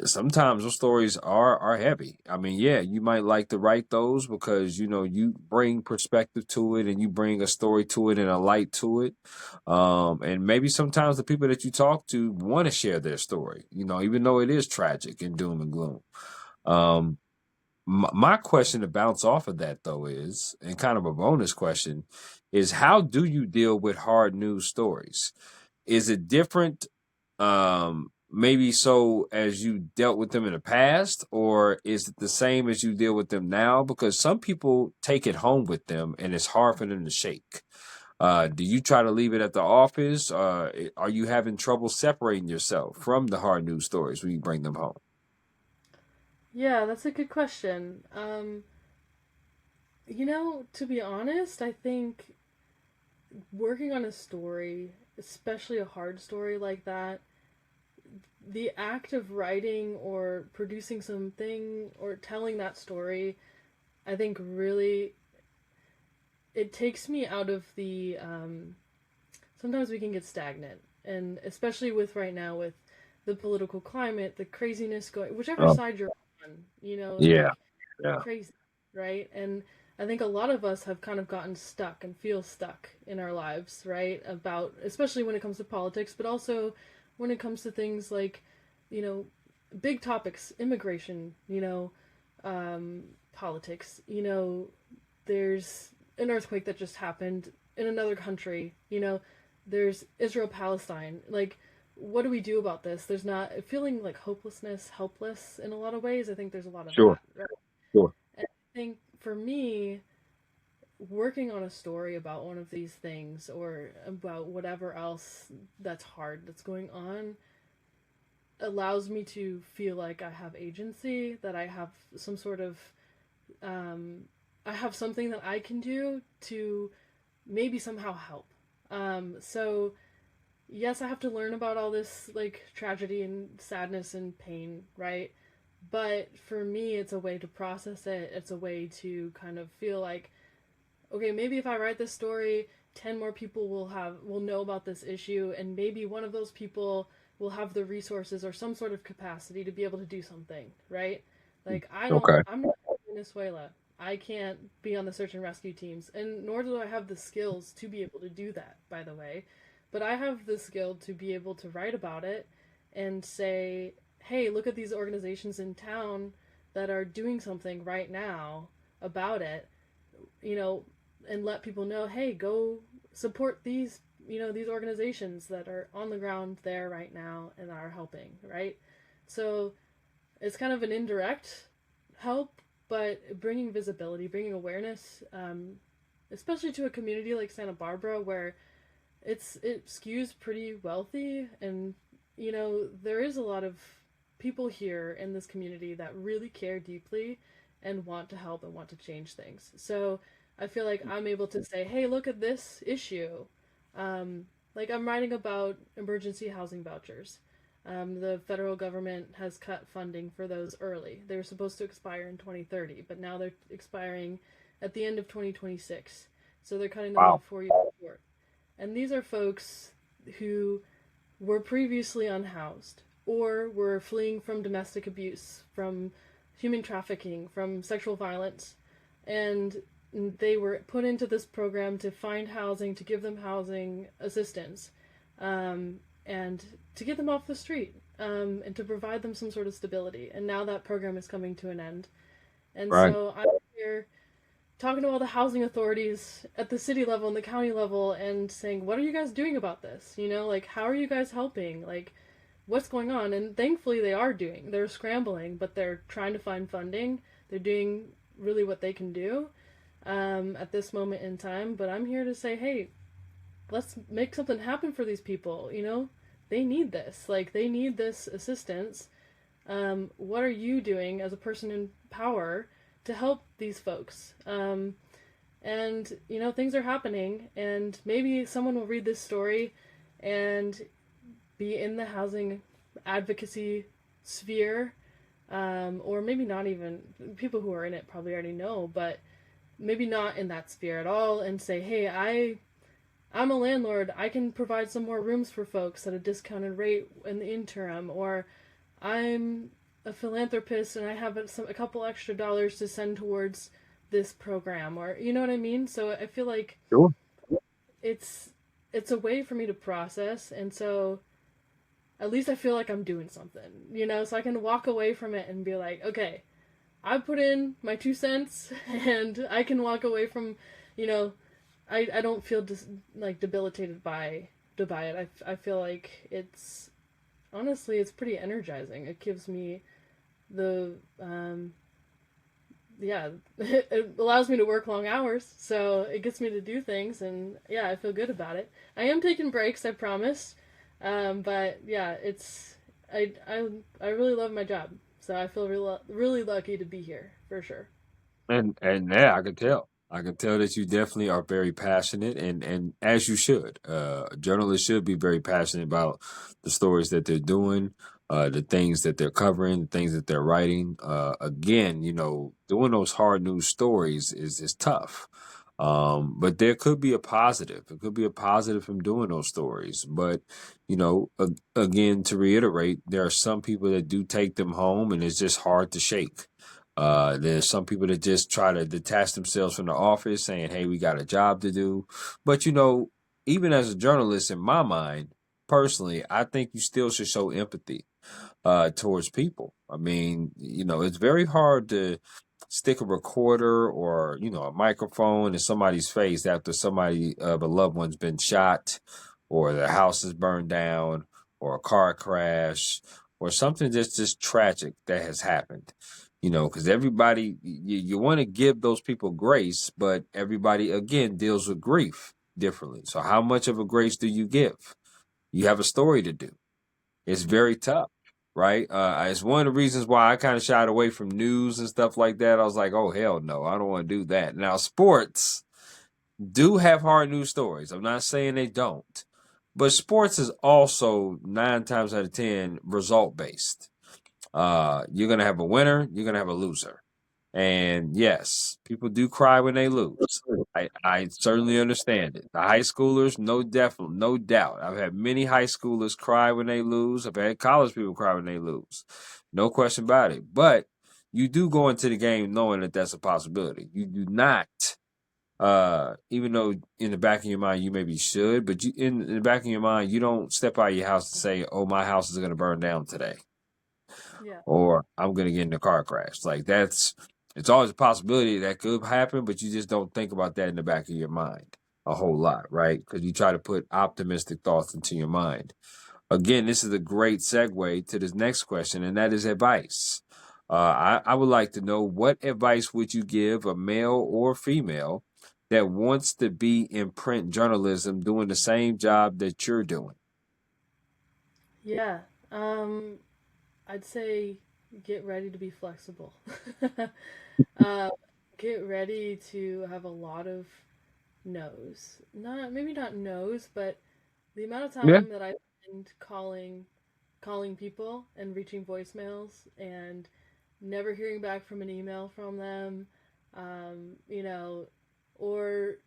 sometimes those stories are heavy. I mean, yeah, you might like to write those because you bring perspective to it and you bring a story to it and a light to it. And maybe sometimes the people that you talk to want to share their story, even though it is tragic and doom and gloom. Um, my question to bounce off of that though is, and kind of a bonus question, is how do you deal with hard news stories? Is it different, maybe so as you dealt with them in the past, or is it the same as you deal with them now? Because some people take it home with them and it's hard for them to shake. Do you try to leave it at the office? Are you having trouble separating yourself from the hard news stories when you bring them home? Yeah, that's a good question. To be honest, I think working on a story, especially a hard story like that, the act of writing or producing something or telling that story, I think really it takes me out of the. Sometimes we can get stagnant, and especially with right now with the political climate, the craziness going, whichever Um, side you're on, yeah, like yeah, crazy, right? And I think a lot of us have kind of gotten stuck and feel stuck in our lives, right? About, especially when it comes to politics, but also when it comes to things like, you know, big topics, immigration, politics. There's an earthquake that just happened in another country. There's Israel Palestine. Like, what do we do about this? There's not feeling like hopelessness, helpless in a lot of ways. I think there's a lot of sure, that, right? sure, And I think for me, working on a story about one of these things or about whatever else that's hard that's going on allows me to feel like I have agency, that I have some sort of um, I have something that I can do to maybe somehow help. So yes, I have to learn about all this like tragedy and sadness and pain, right? But for me, it's a way to process it. It's a way to kind of feel like, okay, maybe if I write this story, 10 more people will know about this issue, and maybe one of those people will have the resources or some sort of capacity to be able to do something, right? Like okay, I'm not in Venezuela. I can't be on the search and rescue teams, and nor do I have the skills to be able to do that, by the way. But I have the skill to be able to write about it and say, hey, look at these organizations in town that are doing something right now about it, you know, and let people know, hey, go support these organizations that are on the ground there right now and are helping, right? So it's kind of an indirect help, but bringing visibility, bringing awareness, especially to a community like Santa Barbara where it skews pretty wealthy, and there is a lot of people here in this community that really care deeply and want to help and want to change things. So I feel like I'm able to say, hey, look at this issue. Like I'm writing about emergency housing vouchers. The federal government has cut funding for those early. They were supposed to expire in 2030, but now they're expiring at the end of 2026. So they're cutting them wow, off 4 years short. And these are folks who were previously unhoused or were fleeing from domestic abuse, from human trafficking, from sexual violence, and they were put into this program to find housing, to give them housing assistance, and to get them off the street, and to provide them some sort of stability. And now that program is coming to an end. And Right. so I'm here talking to all the housing authorities at the city level and the county level and saying, what are you guys doing about this? You know, like, how are you guys helping? Like, what's going on? And thankfully they are doing. They're scrambling, but they're trying to find funding. They're doing really what they can do at this moment in time. But I'm here to say, hey, let's make something happen for these people. You know, they need this. Like, they need this assistance. What are you doing as a person in power to help these folks? And, you know, things are happening, and maybe someone will read this story and be in the housing advocacy sphere, or maybe not even. People who are in it probably already know, but maybe not in that sphere at all, and say, hey, I'm a landlord. I can provide some more rooms for folks at a discounted rate in the interim, or I'm a philanthropist and I have a couple extra dollars to send towards this program, or you know what I mean. So I feel like Sure. it's it's a way for me to process, and so at least I feel like I'm doing something, you know, so I can walk away from it and be like, okay, I put in my 2 cents, and I can walk away from, you know, I don't feel like debilitated by it. I feel like it's honestly it's pretty energizing. It gives me the yeah, it allows me to work long hours, so it gets me to do things, and yeah, I feel good about it. I am taking breaks, I promise, but yeah, it's I really love my job, so I feel really lucky to be here for sure. And yeah, I can tell. I can tell that you definitely are very passionate, and as you should. Journalists should be very passionate about the stories that they're doing, the things that they're covering, the things that they're writing. Again, you know, doing those hard news stories is tough. But there could be a positive. It could be a positive from doing those stories. But you know, again, to reiterate, there are some people that do take them home, and it's just hard to shake. There's some people that just try to detach themselves from the office, saying, "Hey, we got a job to do." But you know, even as a journalist, in my mind, personally, I think you still should show empathy towards people. I mean, you know, it's very hard to stick a recorder or you know a microphone in somebody's face after somebody of a loved one's been shot, or their house is burned down, or a car crash, or something that's just tragic that has happened. You know, because everybody, you want to give those people grace, but everybody again deals with grief differently. So, how much of a grace do you give? You have a story to do. It's very tough, right? It's one of the reasons why I kind of shied away from news and stuff like that. I was like, oh, hell no, I don't want to do that. Now, sports do have hard news stories. I'm not saying they don't, but sports is also 9 times out of 10 result based. You're going to have a winner, you're going to have a loser. And yes, people do cry when they lose. I certainly understand it. The high schoolers, no doubt. I've had many high schoolers cry when they lose. I've had college people cry when they lose. No question about it. But you do go into the game knowing that that's a possibility. You do not, even though in the back of your mind you maybe should, but you in the back of your mind you don't step out of your house and say, "Oh, my house is going to burn down today," Yeah. or "I'm going to get in a car crash." Like that's it's always a possibility that could happen, but you just don't think about that in the back of your mind a whole lot, right? Because you try to put optimistic thoughts into your mind. Again, this is a great segue to this next question, and that is advice. I would like to know, what advice would you give a male or female that wants to be in print journalism doing the same job that you're doing? Yeah. Um, I'd say get ready to be flexible. uh, get ready to have a lot of no's. Not maybe not no's, but the amount of Yeah. time that I spend calling people and reaching voicemails and never hearing back from an email from them, you know, or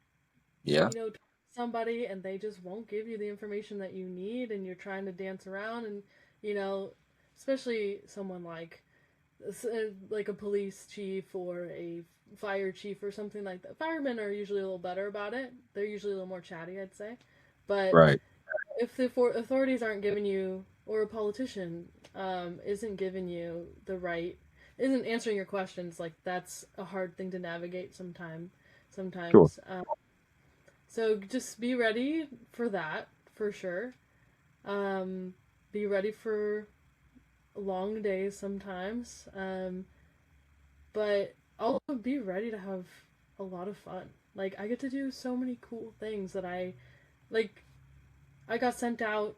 Yeah. you know, somebody and they just won't give you the information that you need, and you're trying to dance around, and you know, especially someone like a police chief or a fire chief or something like that. Firemen are usually a little better about it. They're usually a little more chatty, I'd say. But Right. if the authorities aren't giving you, or a politician isn't giving you the right, isn't answering your questions, like that's a hard thing to navigate Sure. sometimes. So just be ready for that, for sure. Um, be ready for long days sometimes. But also be ready to have a lot of fun. Like I get to do so many cool things that like. I got sent out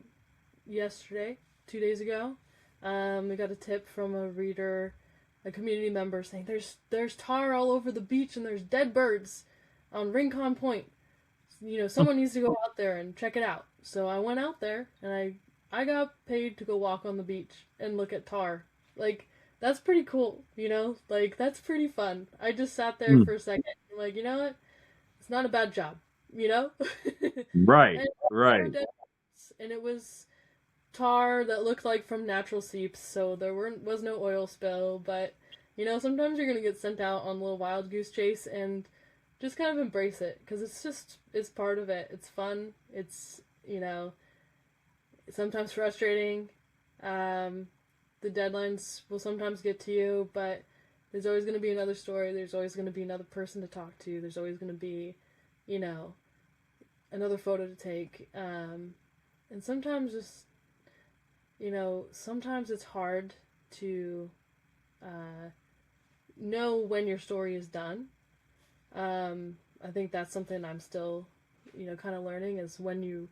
yesterday, 2 days ago. We got a tip from a reader, a community member, saying there's tar all over the beach and there's dead birds on Rincon Point. You know, someone needs to go out there and check it out. So I went out there and I got paid to go walk on the beach and look at tar. Like that's pretty cool, you know? Like that's pretty fun. I just sat there Mm. for a second and like, you know what? It's not a bad job, you know? Right. And there were Right. dead birds, and it was tar that looked like from natural seeps, so was no oil spill. But you know, sometimes you're gonna get sent out on a little wild goose chase, and just kind of embrace it because it's part of it. It's fun. It's sometimes frustrating. Um, the deadlines will sometimes get to you, but there's always gonna be another story. There's always gonna be another person to talk to. There's always gonna be, you know, another photo to take. And sometimes just sometimes it's hard to uh, know when your story is done. I think that's something I'm still, kind of learning is when you.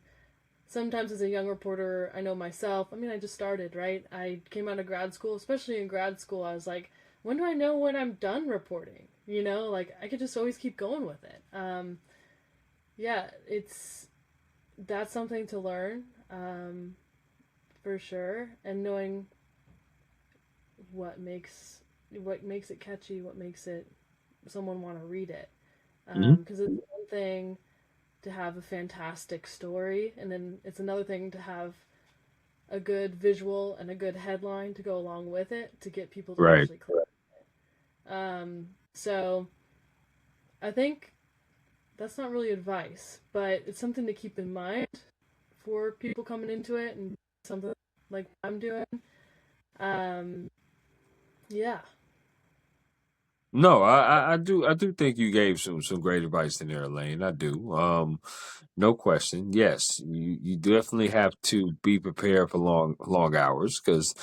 Sometimes as a young reporter, I know myself. I mean, I just started, right? I came out of grad school, especially in grad school. I was like, when do I know when I'm done reporting? Like I could just always keep going with it. Yeah, that's something to learn, for sure, and knowing what makes what makes it catchy, what makes it someone want to read it. Mhm. Because it's one thing to have a fantastic story, and then it's another thing to have a good visual and a good headline to go along with it to get people to Right. actually click. So I think that's not really advice, but it's something to keep in mind for people coming into it and something like I'm doing. Um, yeah. No, I do think you gave some great advice in there, Elaine. I do. No question. Yes, you definitely have to be prepared for long hours because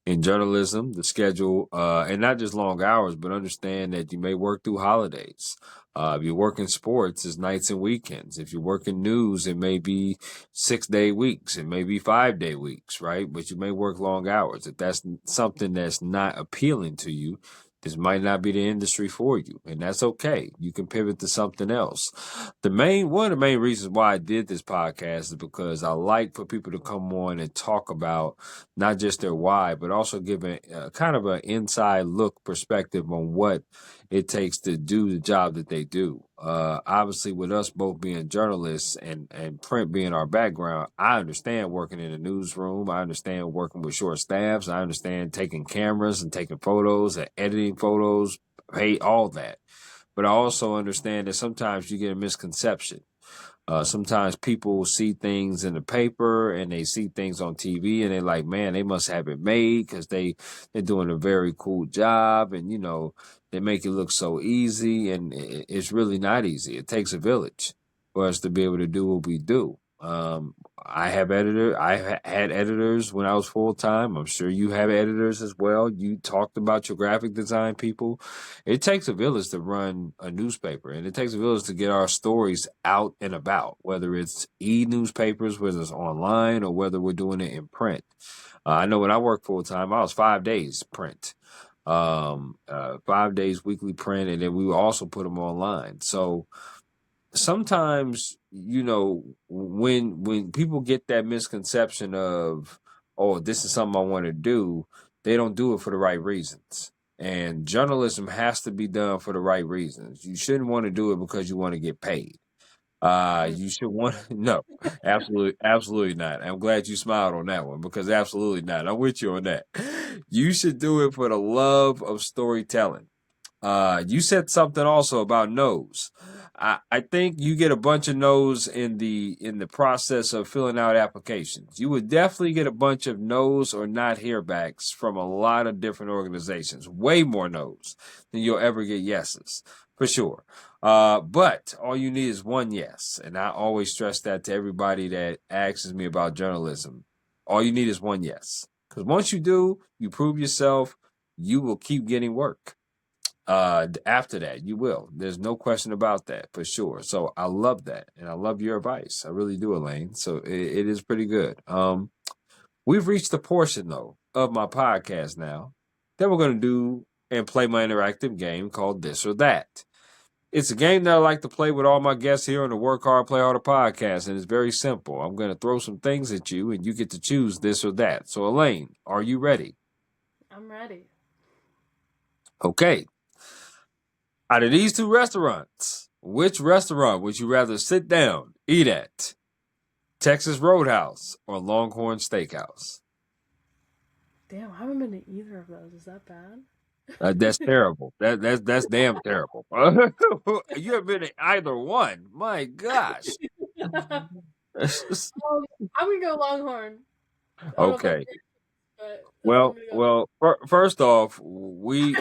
in journalism, the schedule and not just long hours, but understand that you may work through holidays. If you work in sports, it's nights and weekends. If you work in news, it may be 6 day weeks. It may be 5 day weeks, right? But you may work long hours. If that's something that's not appealing to you, this might not be the industry for you, and that's okay. You can pivot to something else. One of the main reasons why I did this podcast is because I like for people to come on and talk about not just their why, but also give a kind of an inside look perspective on what it takes to do the job that they do. Obviously, with us both being journalists and print being our background, I understand working in a newsroom. I understand working with short staffs. I understand taking cameras and taking photos and editing photos. Hate all that. But I also understand that sometimes you get a misconception. Sometimes people see things in the paper and they see things on TV and they're like, man, they must have it made because they're doing a very cool job, and they make it look so easy, and it's really not easy. It takes a village for us to be able to do what we do. I had editors when I was full time. I'm sure you have editors as well. You talked about your graphic design people. It takes a village to run a newspaper, and it takes a village to get our stories out and about, whether it's newspapers, whether it's online, or whether we're doing it in print. I know when I worked full time, I was 5 days print, 5 days weekly print, and then we would also put them online. So sometimes, when people get that misconception of, oh, this is something I want to do, they don't do it for the right reasons. And journalism has to be done for the right reasons. You shouldn't want to do it because you want to get paid. I'm You should want no, absolutely not. I'm glad you smiled on that one because absolutely not. I'm with you on that. You should do it for the love of storytelling. You said something also about no's. I think you get a bunch of no's in the process of filling out applications. You would definitely get a bunch of no's or not hearbacks from a lot of different organizations. Way more no's than you'll ever get yeses, for sure. But all you need is one yes, and I always stress that to everybody that asks me about journalism. All you need is one yes, because once you do, you prove yourself. You will keep getting work after that. You will. There's no question about that, for sure. So I love that, and I love your advice. I really do, Elaine. So it is pretty good. We've reached the portion though of my podcast now that we're going to do and play my interactive game called This or That. It's a game that I like to play with all my guests here on the Work Hard, Play Harder podcast, and it's very simple. I'm going to throw some things at you, and you get to choose this or that. So, Elaine, are you ready? ready. Okay. Out of these two restaurants, which restaurant would you rather sit down, eat at? Texas Roadhouse or Longhorn Steakhouse? Damn, I haven't been to either of those. Is that bad? That's terrible. That's damn terrible. You have been to either one. My gosh. I'm gonna go Longhorn. I don't know if that's Okay. great, but that's what I'm gonna go. First off, we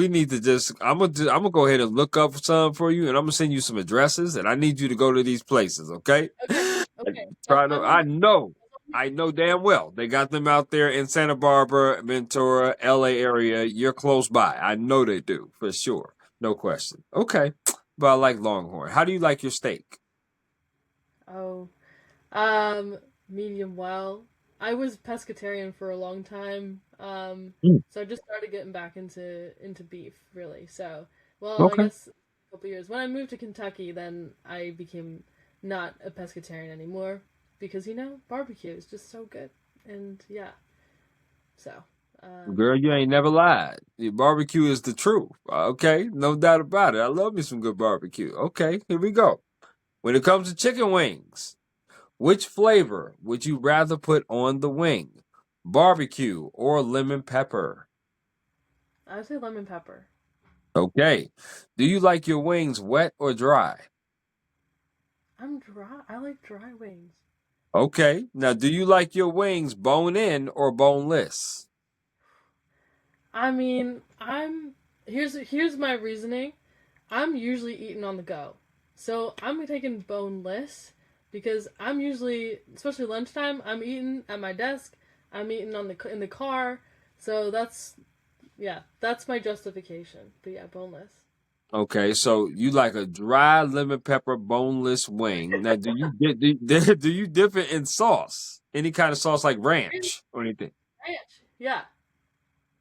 need to just, I'm gonna go ahead and look up some for you, and I'm gonna send you some addresses, and I need you to go to these places, okay? Okay, okay. As Try to, long as we, I know damn well they got them out there in Santa Barbara, Ventura, LA area. You're close by. I know they do for sure, no question. Okay, but I like Longhorn. How do you like your steak? oh, um, medium well. I was pescatarian for a long time, Mm, so I just started getting back into beef, really. So, well, I okay. guess a couple years. When I moved to Kentucky, then I became not a pescatarian anymore because barbecue is just so good, and yeah. So, Girl, you ain't never lied. Your barbecue is the truth. Okay, no doubt about it. I love me some good barbecue. Okay, here we go. When it comes to chicken wings, which flavor would you rather put on the wing? Barbecue or lemon pepper? I would say lemon pepper. Okay. Do you like your wings wet or dry? I'm dry. I like dry wings. Okay. Now, do you like your wings bone in or boneless? I mean, here's my reasoning. I'm usually eating on the go. So I'm taking boneless because I'm usually, especially lunchtime, I'm eating at my desk. I'm eating in the car. So that's my justification. But yeah, boneless. Okay, so you like a dry lemon pepper boneless wing. Now, do you dip it in sauce? Any kind of sauce like ranch or anything? Ranch. Yeah.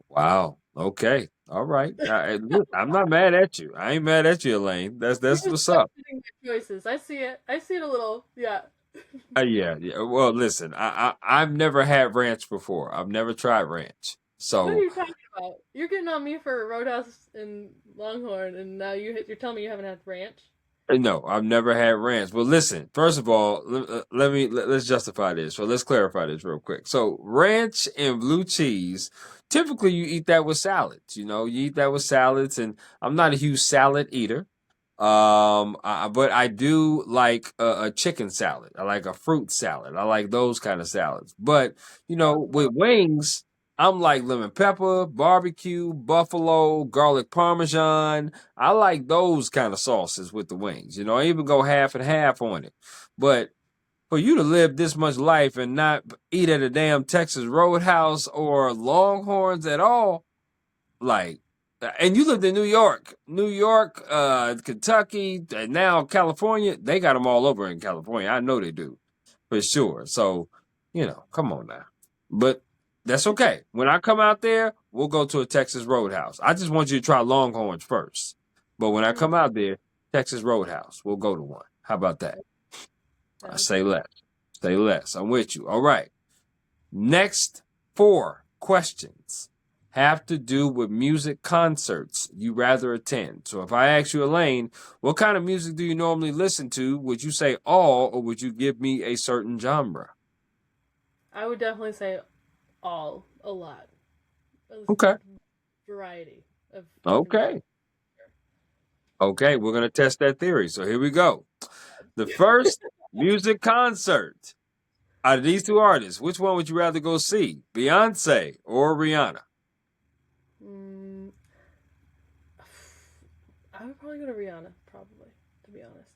Wow. Okay. All right. Look, I'm not mad at you. I ain't mad at you, Elaine. You're That's just what's up. questioning my choices. I see it. I see it a little. Yeah. Yeah, yeah. Well, listen, I've never had ranch before. I've never tried ranch. What are So you talking about? You're getting on me for Roadhouse and Longhorn, and now you're telling me you haven't had ranch. no, I've never had ranch. But listen, first of all, let's justify this. So let's clarify this real quick. So ranch and blue cheese, typically you eat that with salads. You eat that with salads, and I'm not a huge salad eater. But I do like a chicken salad. I like a fruit salad. I like those kind of salads. But with wings, I'm like lemon pepper, barbecue, buffalo, garlic parmesan. I like those kind of sauces with the wings. I even go half and half on it. But for you to live this much life and not eat at a damn Texas Roadhouse or Longhorns at all, like, and you lived in New York, Kentucky, and now California. They got them all over in California. I know they do for sure. So, come on now. But that's okay. When I come out there, we'll go to a Texas Roadhouse. I just want you to try Longhorns first. But when I come Okay. out there, Texas Roadhouse, we'll go to one. How about that? I Sounds say good. less. Say less. I'm with you. All right. Next four questions have to do with music concerts you rather attend. So if I ask you, Elaine, what kind of music do you normally listen to? Would you say all, or would you give me a certain genre? I would definitely say a lot. I listen to Okay. a variety of different genres. Okay. Okay. We're going to test that theory. So here we go. The first music concert out of these two artists, which one would you rather go see? Beyonce or Rihanna? Mm, I would probably go to Rihanna, probably, to be honest.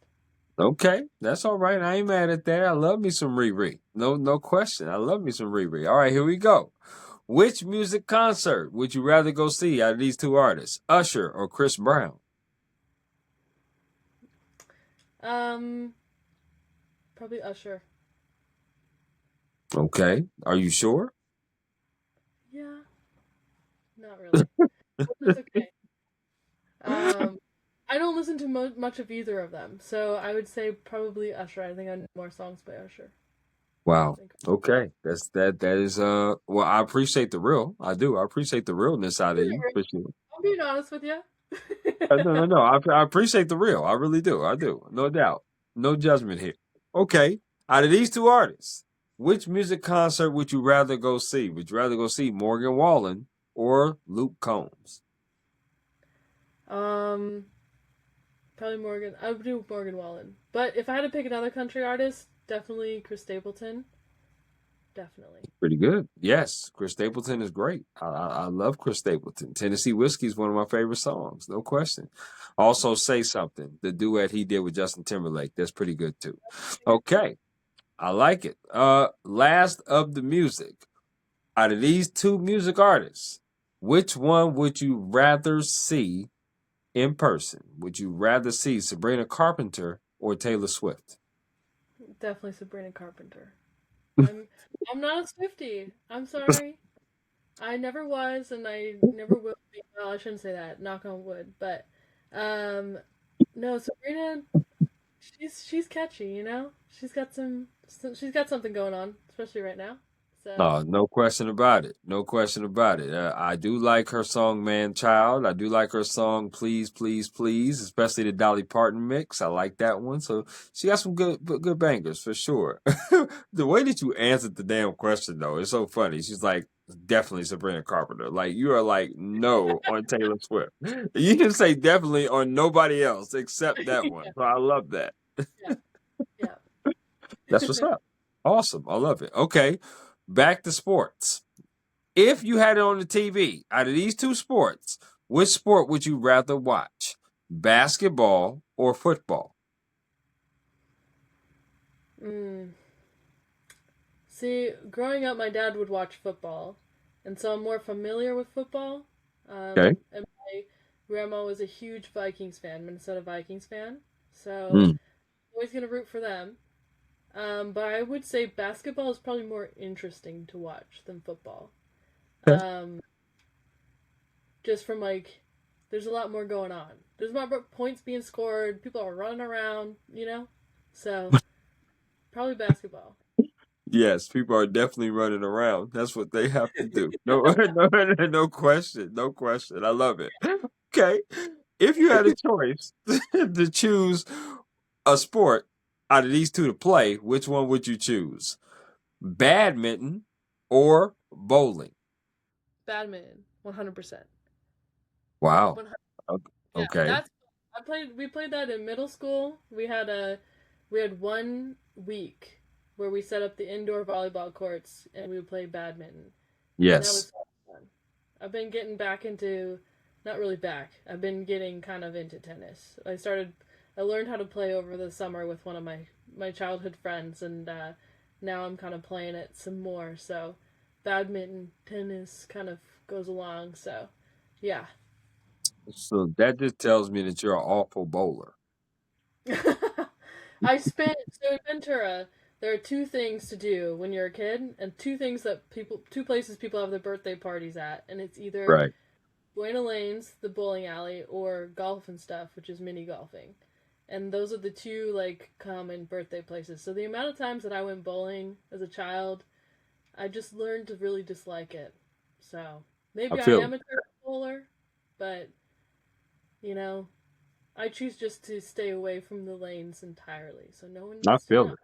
Okay, that's all right. I ain't mad at that. I love me some Riri. No question. I love me some Riri. All right, here we go. Which music concert would you rather go see out of these two artists, Usher or Chris Brown? Um, Probably Usher. Okay, are you sure? Yeah, not really. But that's okay. Um, I don't listen to much of either of them, so I would say probably Usher. I think I know more songs by Usher Wow. than Chris. Okay, that is well, I appreciate the real. I do. I appreciate the realness out of you for sure. I'm being honest with you. No. I appreciate the real. I really do. I do. No doubt. No judgment here. Okay. Out of these two artists, which music concert would you rather go see? Would you rather go see Morgan Wallen or Luke Combs? um, Probably Morgan. I would do Morgan Wallen. But if I had to pick another country artist, definitely Chris Stapleton. Definitely. Pretty good. Yes, Chris Stapleton is great. I love Chris Stapleton. Tennessee Whiskey is one of my favorite songs, no question. Also, Say Something, the duet he did with Justin Timberlake. That's pretty good too. Okay, I like it. Last of the music. Out of these two music artists, which one would you rather see in person? Would you rather see Sabrina Carpenter or Taylor Swift? Definitely Sabrina Carpenter. I'm I'm not a Swiftie. I'm sorry. I never was, and I never will be. Well, I shouldn't say that. Knock on wood. But, um, no, Sabrina. She's catchy. She's got something going on, especially right now. So No question about it. No question about it. I do like her song "Man Child." I do like her song "Please, Please, Please," especially the Dolly Parton mix. I like that one. So she got some good bangers for sure. The way that you answered the damn question though is so funny. She's like, definitely Sabrina Carpenter. Like you are like no on Taylor Swift. You can say definitely on nobody else except that one. yeah, So I love that. yeah, That's what's yeah. up. Awesome. I love it. Okay. Back to sports. If you had it on the TV, out of these two sports, which sport would you rather watch? Basketball or football? mm. See, growing up, my dad would watch football, and so I'm more familiar with football. Okay. And my grandma was a huge Vikings fan, Minnesota Vikings fan, so Mm. always gonna root for them. But I would say basketball is probably more interesting to watch than football. Okay. Um, just from like, there's a lot more going on. There's more points being scored. People are running around, So probably basketball. Yes, people are definitely running around. That's what they have to do. No, no question. No question. I love it. Okay. If you had a choice to choose a sport out of these two to play, which one would you choose? Badminton or bowling? Badminton, 100%. Wow. 100. Yeah, Okay. that's I played. We played that in middle school. We had 1 week where we set up the indoor volleyball courts and we would play badminton, and that Yes. was so much fun. I've been getting back into, not really back. I've been getting kind of into tennis. I learned how to play over the summer with one of my childhood friends, and now I'm kind of playing it some more. So, badminton, tennis kind of goes along. So, yeah. So that just tells me that you're an awful bowler. So in Ventura, there are two things to do when you're a kid, and two places people have their birthday parties at, and it's either Right. Buena Lanes, the bowling alley, or golf and stuff, which is mini golfing. And those are the two like common birthday places. So the amount of times that I went bowling as a child, I just learned to really dislike it. So I Maybe I feel am it. a turkey bowler, but you know, I choose just to stay away from the lanes entirely, so no one I needs to feel know. it.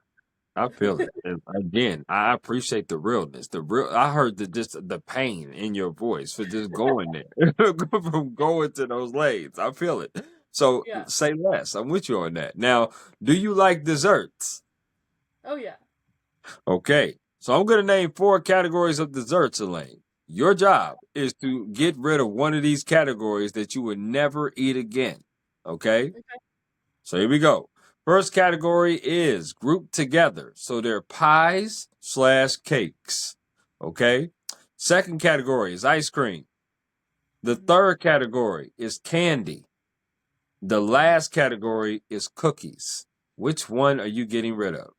I feel it. And again, I appreciate the realness. The real. I heard the pain in your voice for just going there, from going to those lanes. I feel it. So Yeah. say less. I'm with you on that. Now, do you like desserts? Oh yeah. Okay. So I'm going to name four categories of desserts, Elaine. Your job is to get rid of one of these categories that you would never eat again. Okay. Okay. So here we go. First category is grouped together. So they're pies slash cakes. Okay. Second category is ice cream. The Hmm. third category is candy. The Hmm. last category is cookies. Which one are you getting rid of?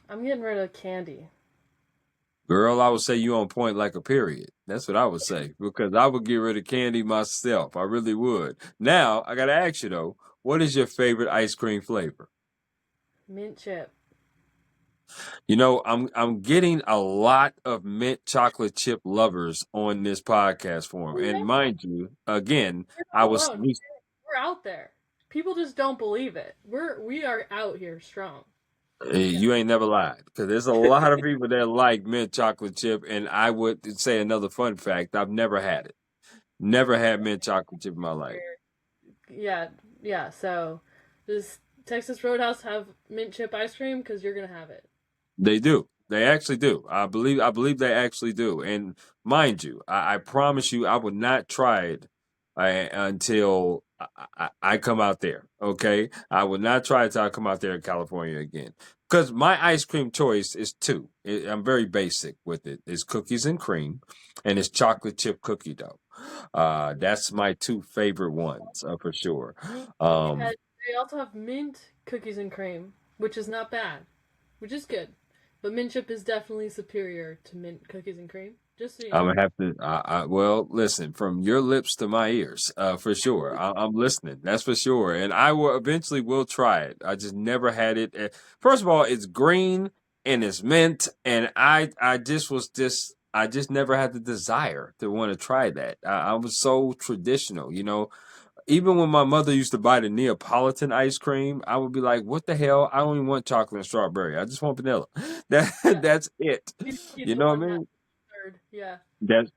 I'm getting rid of candy. Girl, I would say you on point like a period. That's what I would say because I would get rid of candy myself. I really would. Now, I got to ask you though, what is your favorite ice cream flavor? Mint chip. You know, I'm getting a lot of mint chocolate chip lovers on this podcast Oh forum. And yeah. mind you, again, We're I not was alone. We're out there. People just don't believe it. We are out here strong. Yeah. you ain't never lied because there's a lot of people that like mint chocolate chip and I would say another fun fact, I've never had it. Never had mint chocolate chip in my life. Yeah, yeah. So, does Texas Roadhouse have mint chip ice cream? Because you're gonna have it. They do. They actually do. I believe they actually do. And mind you, I promise you, I would not try it until I come out there. Okay, I would not try it until I come out there in California again. Because my ice cream choice is two. I'm very basic with it. It's cookies and cream, and it's chocolate chip cookie dough. That's my two favorite ones for sure. Yeah, Um, they also have mint cookies and cream, which is not bad, which is good. But mint chip is definitely superior to mint cookies and cream. Just so you I'm know. gonna have to. Well, listen, from your lips to my ears, for sure. I'm listening. That's for sure, and I will eventually will try it. I just never had it. First of all, it's green and it's mint, and I just was just. I just never had the desire to want to try that. I was so traditional, you know. Even when my mother used to buy the Neapolitan ice cream, I would be like, "What the hell? I don't even want chocolate and strawberry. I just want vanilla." Yeah, That's it. you eat You the know what I one half mean? third. Yeah.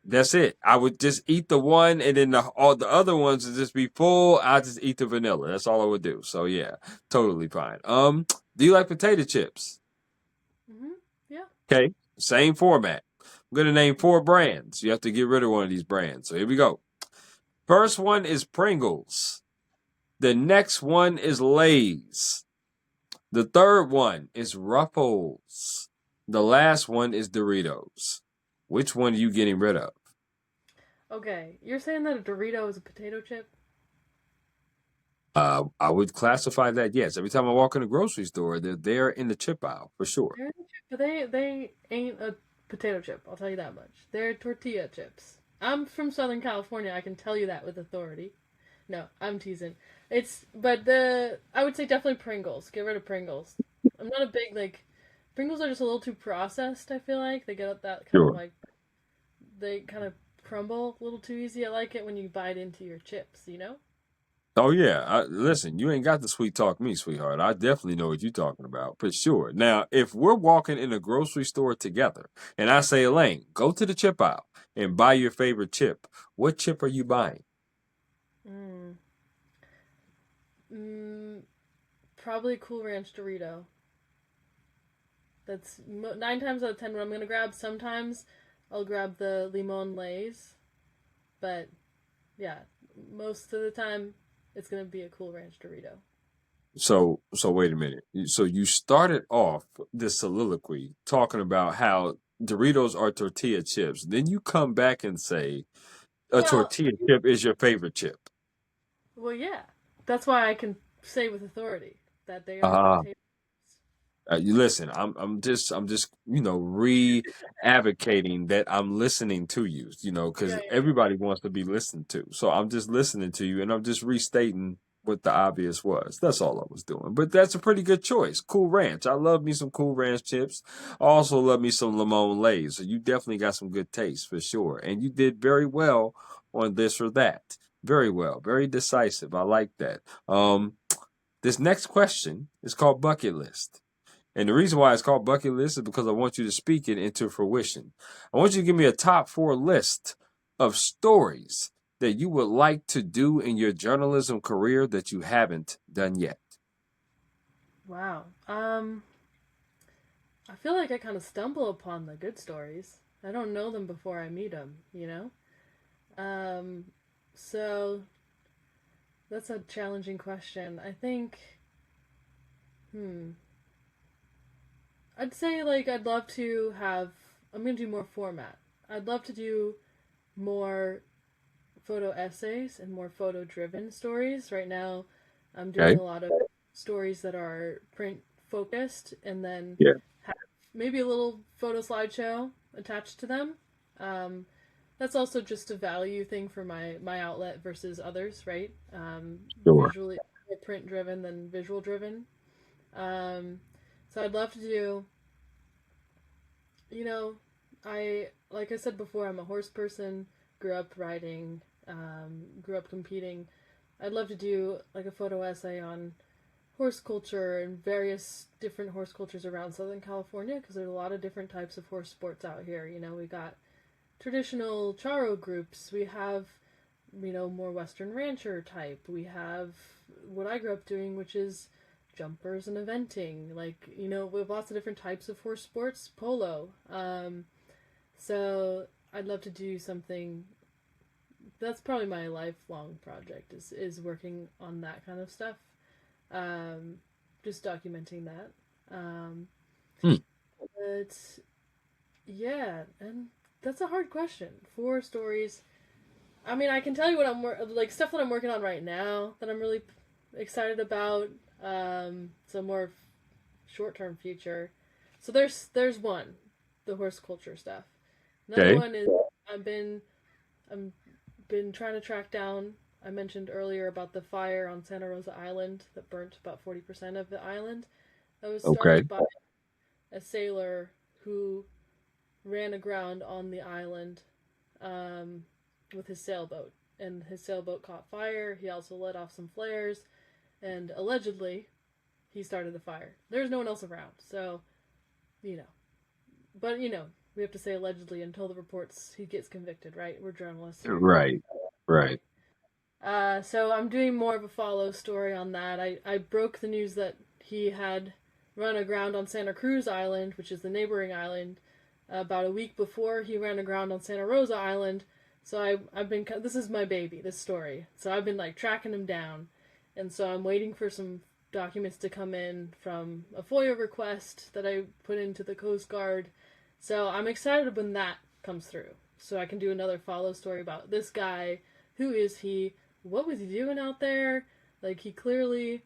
That's it. I would just eat the one, and then all the other ones would just be full. I just eat the vanilla. That's all I would do. So yeah, totally fine. Do you like potato chips? Mhm. Yeah. Okay, same format. I'm gonna name four brands. You have to get rid of one of these brands. So here we go. First one is Pringles. The next one is Lay's. The third one is Ruffles. The last one is Doritos. Which one are you getting rid of? Okay, you're saying that a Dorito is a potato chip? I would classify that, yes. Every time I walk in a grocery store, they're there in the chip aisle for sure. They're in a chip, but they ain't a potato chip. I'll tell you that much. They're tortilla chips. I'm from Southern California. I can tell you that with authority. No, I'm teasing. But the I would say definitely Pringles. Get rid of Pringles. I'm not a big like Pringles are just a little too processed. I feel like they get that kind of Sure. like they kind of crumble a little too easy. I like it when you bite into your chips. You know? Oh yeah. Listen, you ain't got to sweet talk me, sweetheart. I definitely know what you're talking about for sure. Now, if we're walking in a grocery store together, and I say, Elaine, go to the chip aisle and buy your favorite chip. What chip are you buying? Mm. Mm, probably Cool Ranch Dorito. That's 9 times out of 10 what I'm gonna grab. Sometimes I'll grab the limon lays, but yeah, most of the time it's gonna be a Cool Ranch Dorito. So wait a minute. So you started off this soliloquy talking about how Doritos are tortilla chips. Then you come back and say a Well, tortilla chip is your favorite chip. well, yeah. That's why I can say with authority that they are Ah, potato. you listen. I'm just re-advocating that I'm listening to you. Yeah, Because yeah, everybody wants to be listened to. So I'm just listening to you, and I'm just restating what the obvious was. That's all I was doing. But that's a pretty good choice. Cool Ranch. I love me some Cool Ranch chips. I also love me some Limon Lays. So you definitely got some good taste for sure. And you did very well on this or that. Very well. Very decisive. I like that. This next question is called Bucket List. And the reason why it's called Bucket List is because I want you to speak it into fruition. I want you to give me a top 4 list of stories that you would like to do in your journalism career that you haven't done yet. Wow. I feel like I kind of stumble upon the good stories. I don't know them before I meet them, you know? Um, so that's a challenging question. I think, hmm, I'd say like I'd love to have, I'm going to do more format. I'd love to do more photo essays and more photo driven stories. Right now, I'm doing Okay. a lot of stories that are print focused and then Yeah. have maybe a little photo slideshow attached to them. Um, that's also just a value thing for my outlet versus others, right? Sure. Visually more print driven than visual driven. Um, so I'd love to do, you know, I like I said before, I'm a horse person. Grew up riding, grew up competing. I'd love to do like a photo essay on horse culture and various different horse cultures around Southern California because there's a lot of different types of horse sports out here. You know, we got traditional charo groups. We have, you know, more Western rancher type. We have what I grew up doing, which is jumpers and eventing. Like, you know, we have lots of different types of horse sports, polo. So I'd love to do something. That's probably my lifelong project is working on that kind of stuff. Um, just documenting that. Um, Hmm. but yeah, and that's a hard question. 4 stories. I mean, I can tell you what like stuff that I'm working on right now that I'm really excited about. So more short term future. So there's one, the horse culture stuff. Another Okay. one is I've been I'm been trying to track down. I mentioned earlier about the fire on Santa Rosa Island that burnt about 40% of the island. That was Okay. started by a sailor who ran aground on the island um, with his sailboat. And his sailboat caught fire. He also let off some flares. And allegedly, he started the fire. There's no one else around. So, you know. But, you know, we have to say allegedly until the reports he gets convicted, right? We're journalists here. Right. Right. So I'm doing more of a follow story on that. I broke the news that he had run aground on Santa Cruz Island, which is the neighboring island, about a week before he ran aground on Santa Rosa Island. So I've been, this is my baby, this story. So I've been like tracking him down. And so I'm waiting for some documents to come in from a FOIA request that I put into the Coast Guard. So I'm excited when that comes through. So I can do another follow story about this guy. Who is he? What was he doing out there? Like, he clearly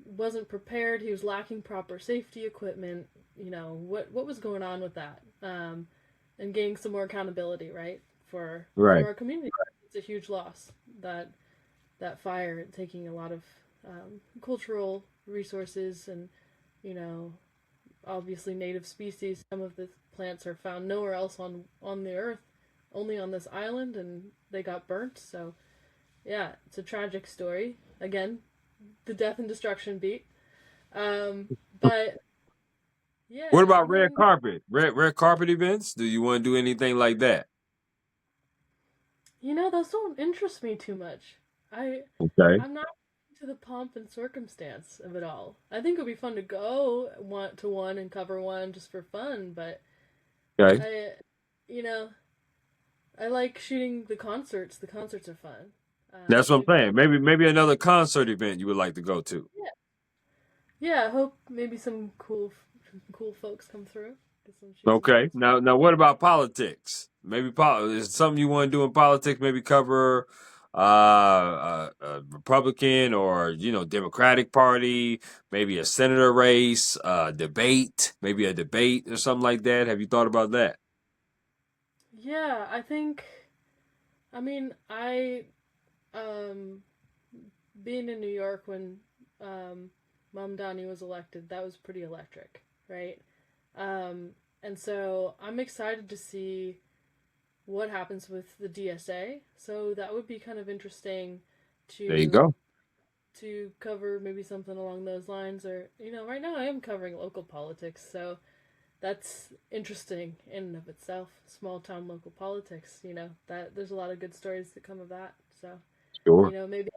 wasn't prepared. He was lacking proper safety equipment. You know, what was going on with that? And getting some more accountability, right? For Right. our community. It's a huge loss that that fire taking a lot of cultural resources and, you know, obviously native species. Some of the plants are found nowhere else on the earth, only on this island, and they got burnt. So yeah, it's a tragic story. Again, the death and destruction beat. But What yeah, about and red then carpet? Red carpet events? Do you want to do anything like that? you know those don't interest me too much. I Okay. I'm not into the pomp and circumstance of it all. I think it would be fun to go one to one and cover one just for fun, but Okay. I, you know, I like shooting the concerts. The concerts are fun. That's what I'm Maybe saying. Maybe another concert event you would like to go to. yeah, yeah. I hope maybe some cool folks come through. Shoot some Okay. shots. Now what about politics? Maybe is something you want to do in politics? Maybe cover a Republican or Democratic Party, maybe a senator race, debate, maybe a debate or something like that. Have you thought about that? Yeah, I think. I mean, I um being in New York when Mamdani was elected, that was pretty electric, right? Um, and so I'm excited to see what happens with the DSA. So that would be kind of interesting There you to go. cover maybe something along those lines. Or right now I am covering local politics, so that's interesting in and of itself. Small town local politics. That there's a lot of good stories that come of that. So Sure. maybe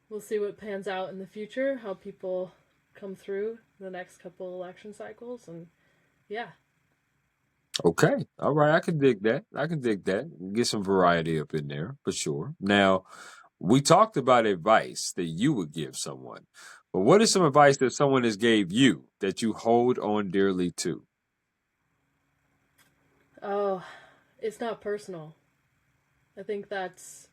we'll see what pans out in the future, how people come through the next couple election cycles, and yeah, Okay. All right. I can dig that. I can dig that. Get some variety up in there for sure. Now, we talked about advice that you would give someone, but what is some advice that someone has gave you that you hold on dearly to? oh, it's not personal. I think that's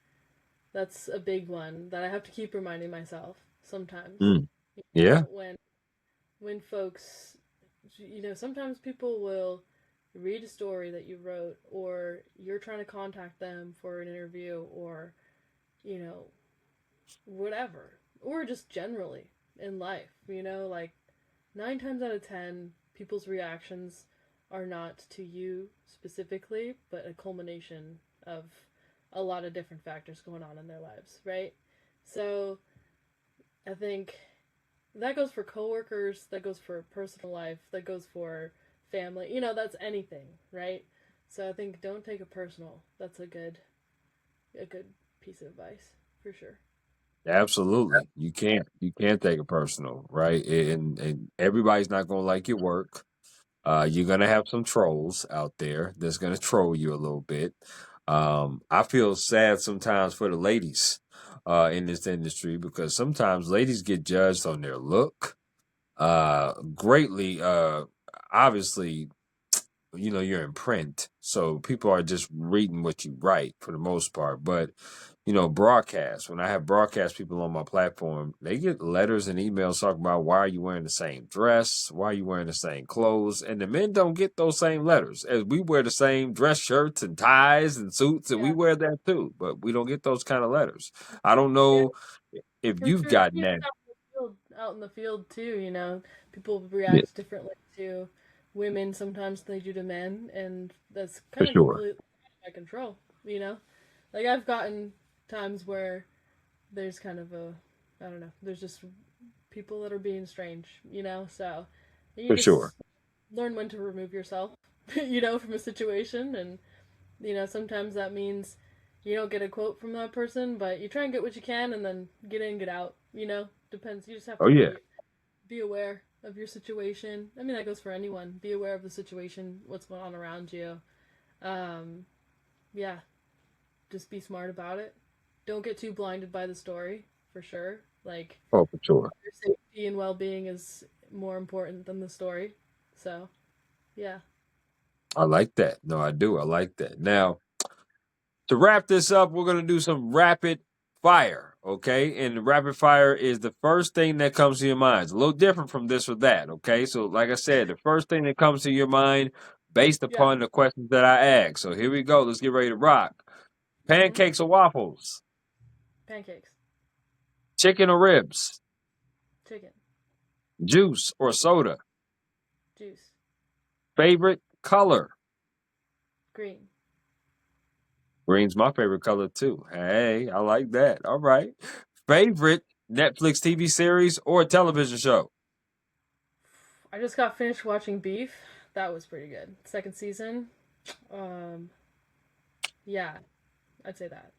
a big one that I have to keep reminding myself sometimes. Mm, yeah, When folks, sometimes people will read a story that you wrote, or you're trying to contact them for an interview, or you know whatever, or just generally in life. Like 9 times out of 10, people's reactions are not to you specifically, but a culmination of a lot of different factors going on in their lives, right? So I think that goes for coworkers, that goes for personal life, that goes for family. That's anything, right? So I think don't take it personal. That's a good piece of advice for sure. absolutely. You can't take it personal, right? And everybody's not going to like your work. You're gonna have some trolls out there that's gonna troll you a little bit. I feel sad sometimes for the ladies in this industry because sometimes ladies get judged on their look. Greatly, obviously, you're in print, so people are just reading what you write for the most part. But broadcast, when I have broadcast people on my platform, they get letters and emails talking about why are you wearing the same dress, why are you wearing the same clothes, and the men don't get those same letters. As we wear the same dress shirts and ties and suits, and we Yeah, wear that too, but we don't get those kind of letters. I don't yeah, know if for you've sure. gotten Even that. out in the field too. People Yeah, react differently to women sometimes than they do to men, and that's for kind of sure. completely out of my control. Like I've gotten times where there's kind of I don't know, there's just people that are being strange. So you For sure. just learn when to remove yourself, from a situation, and sometimes that means you don't get a quote from that person, but you try and get what you can, and then get in, get out. Depends. You just have Oh to yeah, be aware of your situation. I mean, that goes for anyone. Be aware of the situation, what's going on around you. Um, yeah, just be smart about it. Don't get too blinded by the story, for sure. Like oh for sure. your safety and well-being is more important than the story. So, yeah. I like that. No, I do. I like that. Now, to wrap this up, we're going to do some rapid fire. Okay. And the rapid fire is the first thing that comes to your mind. It's a little different from this or that. Okay. So, like I said, the first thing that comes to your mind based Yeah. upon the questions that I ask. So, here we go. Let's get ready to rock. Mm-hmm. Pancakes or waffles? Pancakes. Chicken or ribs? Chicken. Juice or soda? Juice. Favorite color? Green. Green's my favorite color too. Hey, I like that. All right. Favorite Netflix TV series or television show? I just got finished watching Beef. That was pretty good. Second season. Um, yeah, I'd say that.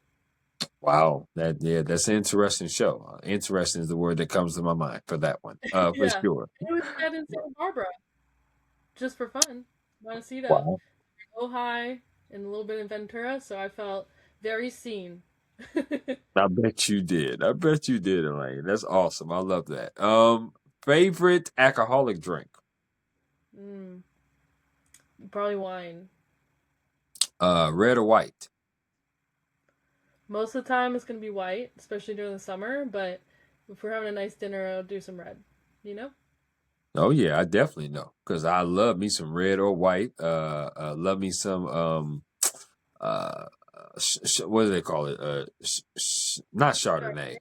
Wow, that's an interesting show. Interesting is the word that comes to my mind for that one. For Yeah. sure. It was set in Santa Barbara, just for fun. Montecito, Wow. Ojai, and a little bit in Ventura, so I felt very seen. I bet you did. I bet you did, Elaine. That's awesome. I love that. Favorite alcoholic drink? mm, Probably wine. Red or white? Most of the time, it's gonna be white, especially during the summer. But if we're having a nice dinner, I'll do some red. You know? Oh yeah, I definitely know because I love me some red or white. Love me some uh, what do they call it? Not Sure. Chardonnay.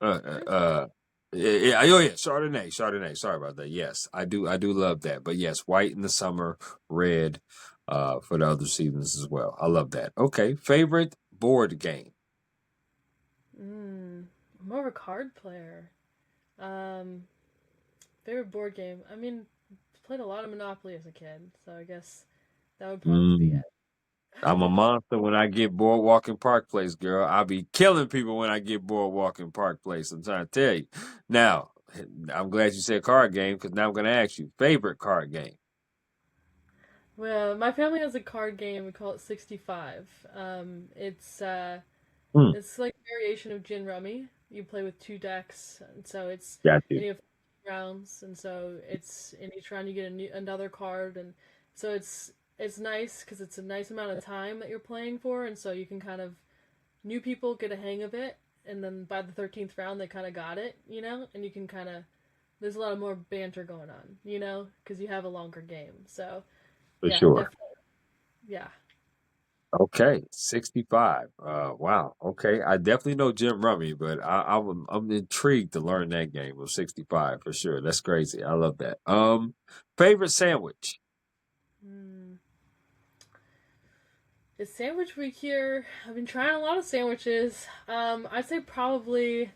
Uh, uh, Really? uh, yeah, oh yeah, Chardonnay, Chardonnay. Sorry about that. Yes, I do love that. But yes, white in the summer, red, for the other seasons as well. I love that. Okay, favorite board game. I'm more of a card player. Um, Favorite board game. I mean, played a lot of Monopoly as a kid, so I guess that would probably be Mm, I'm a it. monster when I get Boardwalk in Park Place, girl. I'll be killing people when I get Boardwalk in Park Place. I'm trying to tell you. Now, I'm glad you said card game because now I'm going to ask you favorite card game. Well, my family has a card game. We call it 65. Hmm, It's like a variation of Gin Rummy. You play with two decks, and so got and you you have rounds, and so it's in each round you get another card, and so it's nice because it's a nice amount of time that you're playing for, and so you can kind of new people get a hang of it, and then by the 13th round they kind of got it, and you can kind of there's a lot of more banter going on, because you have a longer game. So for yeah, sure. definitely, yeah. Okay, 65. Wow. Okay, I definitely know Jim Rummy, but I'm intrigued to learn that game of 65 for sure. That's crazy. I love that. Favorite sandwich. Hmm. It's sandwich week here. I've been trying a lot of sandwiches. I'd say probably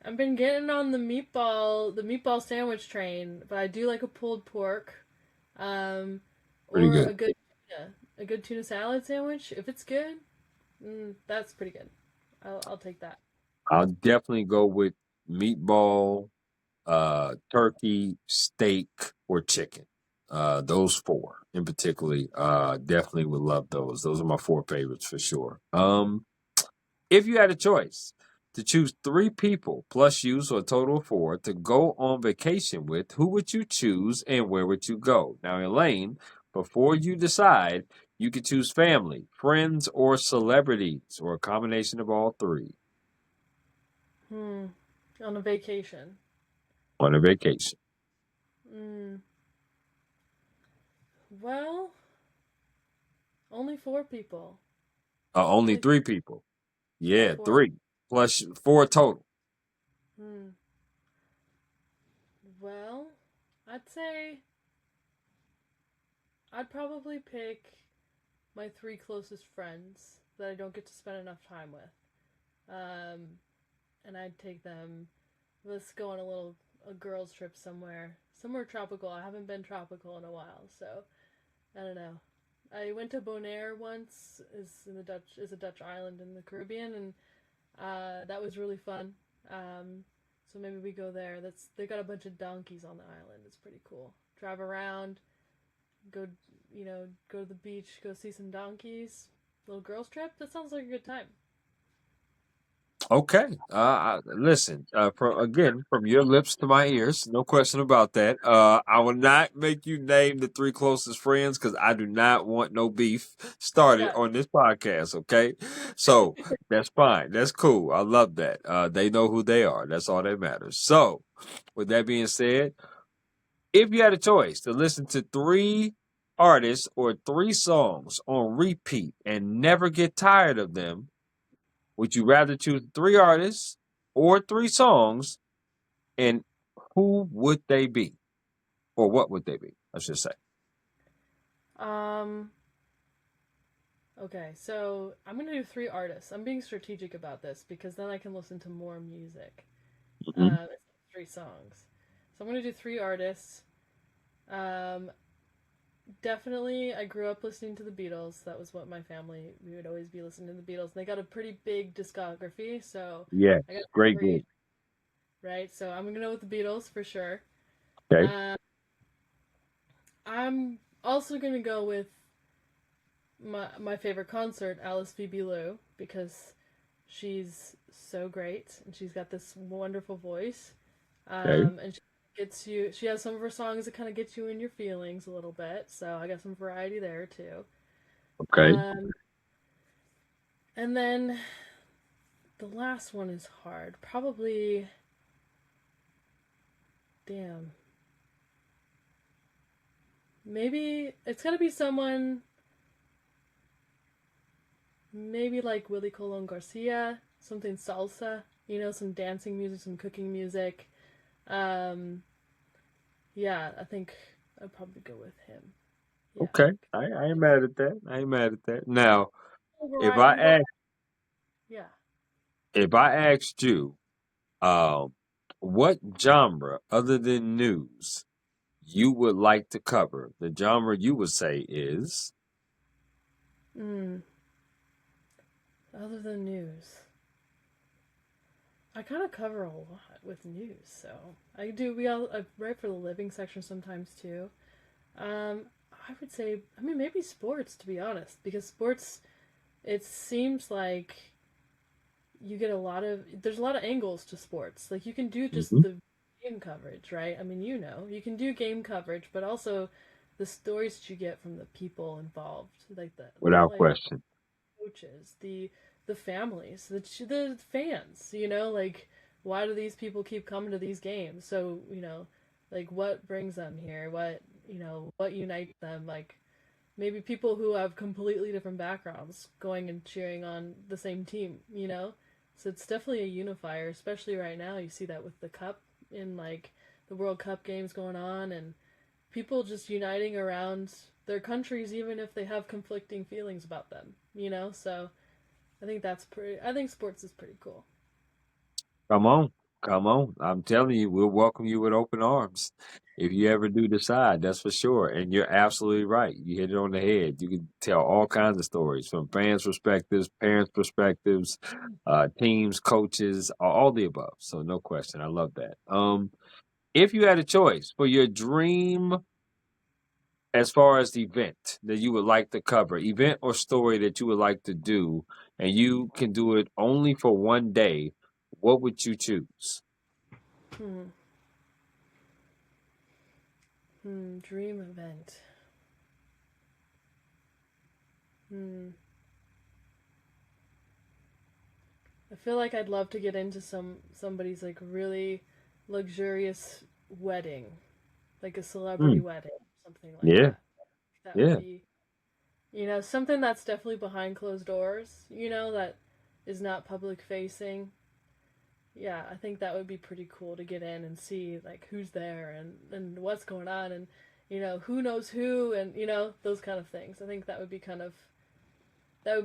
I've been getting on the meatball sandwich train, but I do like a pulled pork, um, Pretty or good. a good tuna salad sandwich. If it's good, that's pretty good. I'll take that. I'll definitely go with meatball, turkey, steak, or chicken. Those four in particular, definitely would love those. Those are my four favorites for sure. If you had a choice to choose three people plus you, so a total of four, to go on vacation with, who would you choose and where would you go? Now, Elaine, before you decide, you could choose family, friends, or celebrities, or a combination of all three Hmm. On a vacation. on a vacation. Hmm. Well, only four people. Only Only three people. yeah, Yeah, four. three plus four total. Hmm. Well, I'd say I'd probably pick my three closest friends that I don't get to spend enough time with. Um, and I'd take them. Let's go on a girls trip somewhere tropical. I haven't been tropical in a while, so I don't know. I went to Bonaire once, is a Dutch island in the Caribbean, and that was really fun. So maybe we go there. They got a bunch of donkeys on the island. It's pretty cool. Drive around, go go to the beach, go see some donkeys. Little girls trip. That sounds like a good time. Okay. Listen, from your lips to my ears, no question about that. I will not make you name the three closest friends because I do not want no beef started Yeah. on this podcast. Okay. So that's fine. That's cool. I love that. They know who they are. That's all that matters. So, with that being said, if you had a choice to listen to three artists or three songs on repeat and never get tired of them, would you rather choose three artists or three songs, and who would they be, or what would they be? I should say. Um. Okay, so I'm gonna do three artists. I'm being strategic about this because then I can listen to more music. Hmm. It's three songs. So I'm gonna do three artists. Um, Definitely, I grew up listening to the Beatles. That was what my family we would always be listening to the Beatles. And they got a pretty big discography, so Yeah, I got great three, group. right? So I'm gonna go with the Beatles for sure. Okay, Um, I'm also gonna go with my favorite concert, Alice Phoebe Lou, because she's so great and she's got this wonderful voice. okay, And she gets you. She has some of her songs that kind of get you in your feelings a little bit. So I got some variety there too. okay. Um, and then the last one is hard. Probably, damn. Maybe it's gotta be someone. Maybe like Willie Colon Garcia, something salsa. some dancing music, some cooking music. Um, yeah, I think I'd probably go with him. Yeah. Okay, I ain't mad at that. I ain't mad at that. Now, if I More, ask, yeah. if I asked you, um, what genre other than news you would like to cover, the genre you would say is Mm, other than news. I kind of cover a lot with news, so I do. I write for the living section sometimes too. I would say, I mean, maybe sports to be honest, because sports, it seems like you get there's a lot of angles to sports. Like you can do just Mhm. the game coverage, right? I mean, you can do game coverage, but also the stories that you get from the people involved, like the Without players, question. coaches, the families, the fans. Like why do these people keep coming to these games? So like what brings them here? What unites them? Like maybe people who have completely different backgrounds going and cheering on the same team. So it's definitely a unifier, especially right now. You see that with the cup in like the World Cup games going on, and people just uniting around their countries even if they have conflicting feelings about them. So I think sports is pretty cool. Come on, come on. I'm telling you, we'll welcome you with open arms if you ever do decide, that's for sure. And you're absolutely right. You hit it on the head. You can tell all kinds of stories from fans' perspectives, parents' perspectives, teams, coaches, all the above. So no question. I love that. If you had a choice for your dream as far as the event that you would like to cover, event or story that you would like to do, and you can do it only for one day, what would you choose? Hmm. Dream event. Hmm. I feel like I'd love to get into somebody's like really luxurious wedding, like a celebrity Hmm. wedding, something like Yeah, that. That would yeah. be, something that's definitely behind closed doors, that is not public facing. Yeah, I think that would be pretty cool to get in and see like who's there and what's going on and who knows who and those kind of things. I think that would be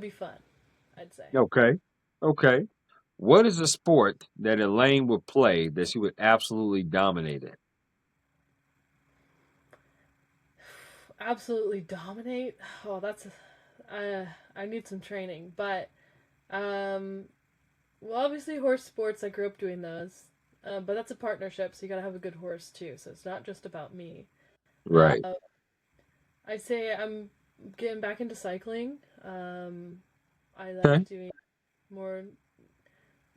fun, I'd say. Okay. Okay. What is a sport that Elaine would play that she would absolutely dominate in? Absolutely dominate. Oh, I need some training, but um well, obviously horse sports. I grew up doing those, but that's a partnership, so you gotta have a good horse too. So it's not just about me. Uh, Right. I'd say I'm getting back into cycling. I Okay. like doing more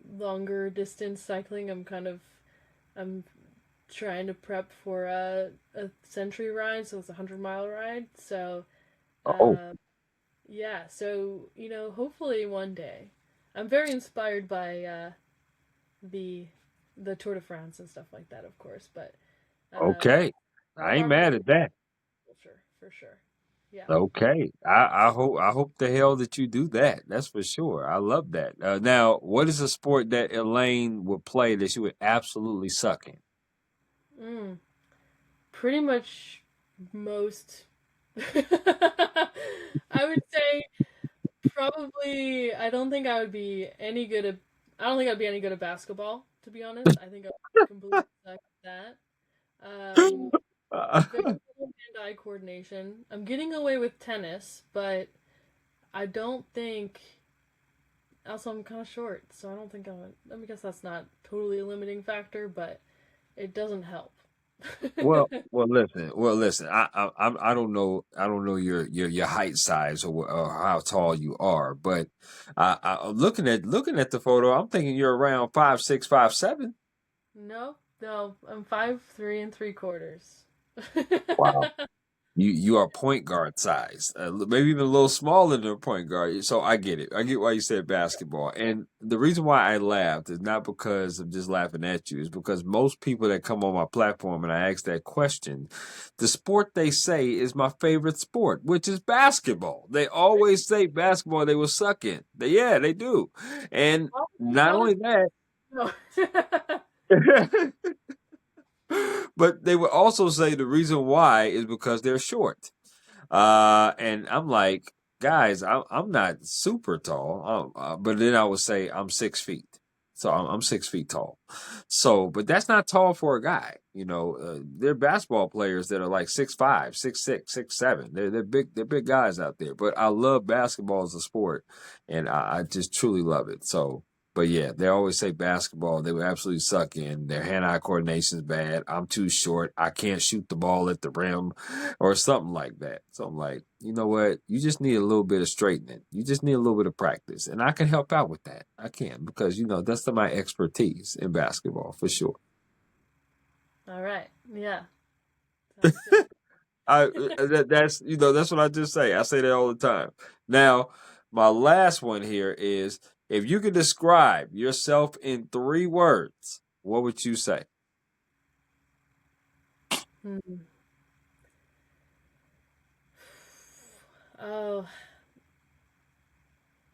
longer distance cycling. I'm trying to prep for a century ride, so it's a 100-mile ride. So Oh, uh, yeah, so hopefully one day. I'm very inspired by the the Tour de France and stuff like that, of course. But um, okay. I ain't farm mad at that. culture for sure. Yeah. Okay. I hope the hell that you do that. That's for sure. I love that. Now, what is a sport that Elaine would play that she would absolutely suck in? Mm, pretty much most. I would say probably. I don't think I would be any good at. I don't think I'd be any good at basketball. To be honest, I think I would completely suck at that. Very little hand-eye coordination. I'm getting away with tennis, but I don't think. Also, I'm kind of short, so I don't think I'm. I mean, guess that's not totally a limiting factor, but it doesn't help. Well, listen. I don't know. I don't know your height size or how tall you are, but looking at the photo, I'm thinking you're around 5'6", 5'7". No, no, I'm 5'3 3/4". Wow. You are point guard size, maybe even a little smaller than a point guard. So I get it. I get why you said basketball. And the reason why I laughed is not because I'm just laughing at you. It's because most people that come on my platform and I ask that question, the sport they say is my favorite sport, which is basketball. They always say basketball. They will suck in. Yeah, they do. And Well, a not lot of only that. No. But they would also say the reason why is because they're short. And I'm like, guys, I'm not super tall, but then I would say I'm 6 feet. So I'm 6 feet tall. So, but that's not tall for a guy. There are basketball players that are like 6'5", 6'6", 6'7". They're big. They're big guys out there. But I love basketball as a sport, and I just truly love it. So, but yeah, they always say basketball, they would absolutely suck in. Their hand-eye coordination's bad. I'm too short. I can't shoot the ball at the rim or something like that. So I'm like, you know what? You just need a little bit of straightening. You just need a little bit of practice. And I can help out with that. I can because, that's my expertise in basketball for sure. All right. Yeah. Sounds good. That's what I just say. I say that all the time. Now, my last one here is if you could describe yourself in 3 words, what would you say? Hmm. Oh,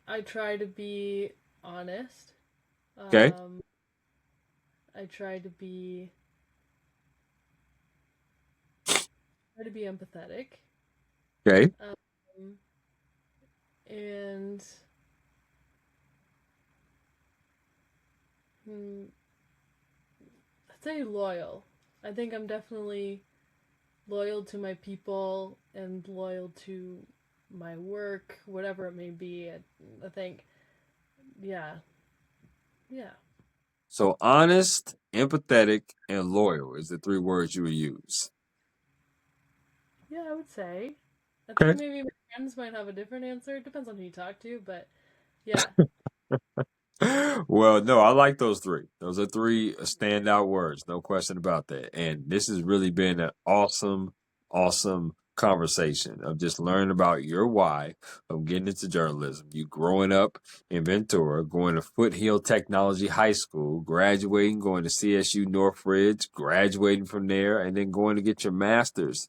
I try to be honest. Okay. Um, I try to be empathetic. Okay. Um, and hmm, I'd say loyal. I think I'm definitely loyal to my people and loyal to my work, whatever it may be. I think, yeah, yeah, So honest, empathetic, and loyal is the 3 words you would use. yeah, I would say. I think Okay. maybe my friends might have a different answer. It depends on who you talk to, but yeah, Well, no, I like those three. Those are three standout words, no question about that. And this has really been an awesome, awesome conversation of just learning about your why of getting into journalism. You growing up in Ventura, going to Foothill Technology High School, graduating, going to CSU Northridge, graduating from there, and then going to get your master's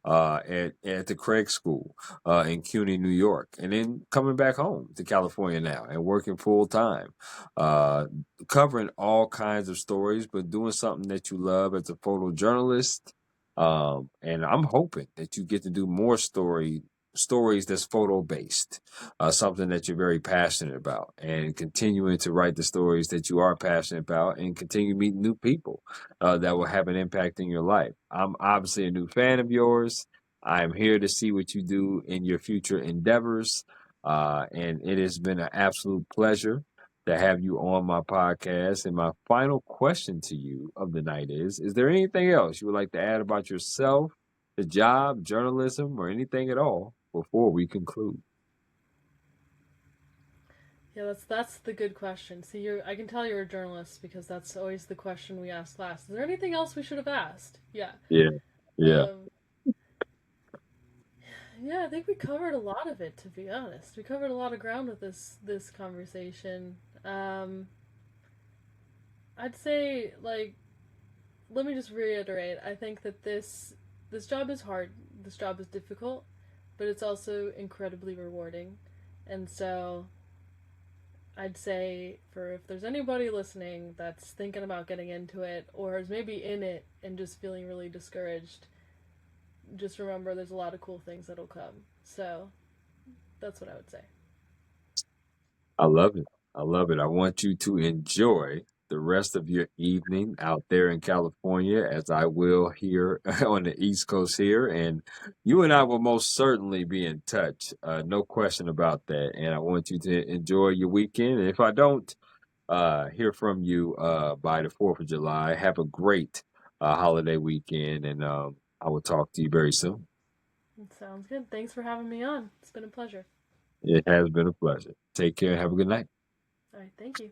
at the Craig School in CUNY, New York, and then coming back home to California now and working full time, uh, covering all kinds of stories, but doing something that you love as a photojournalist. And I'm hoping that you get to do more stories that's photo based, something that you're very passionate about, and continuing to write the stories that you are passionate about, and continue meeting new people that will have an impact in your life. I'm obviously a new fan of yours. I'm here to see what you do in your future endeavors. And it has been an absolute pleasure to have you on my podcast. And my final question to you of the night is there anything else you would like to add about yourself, the job, journalism, or anything at all before we conclude? yeah. That's the good question. See, I can tell you're a journalist because that's always the question we ask last. Is there anything else we should have asked? Yeah. Yeah, yeah. Um, yeah, I think we covered a lot of it. To be honest, we covered a lot of ground with this conversation. I'd say like let me just reiterate. I think that this job is hard. This job is difficult, but it's also incredibly rewarding. And so I'd say for if there's anybody listening that's thinking about getting into it or is maybe in it and just feeling really discouraged, just remember there's a lot of cool things that'll come. So that's what I would say. I love it. I love it. I want you to enjoy the rest of your evening out there in California, as I will here on the East Coast here. And you and I will most certainly be in touch. No question about that. And I want you to enjoy your weekend. And if I don't hear from you by the 4th of July, have a great holiday weekend. And I will talk to you very soon. Sounds good. Thanks for having me on. It's been a pleasure. It has been a pleasure. Take care and have a good night. All right, thank you.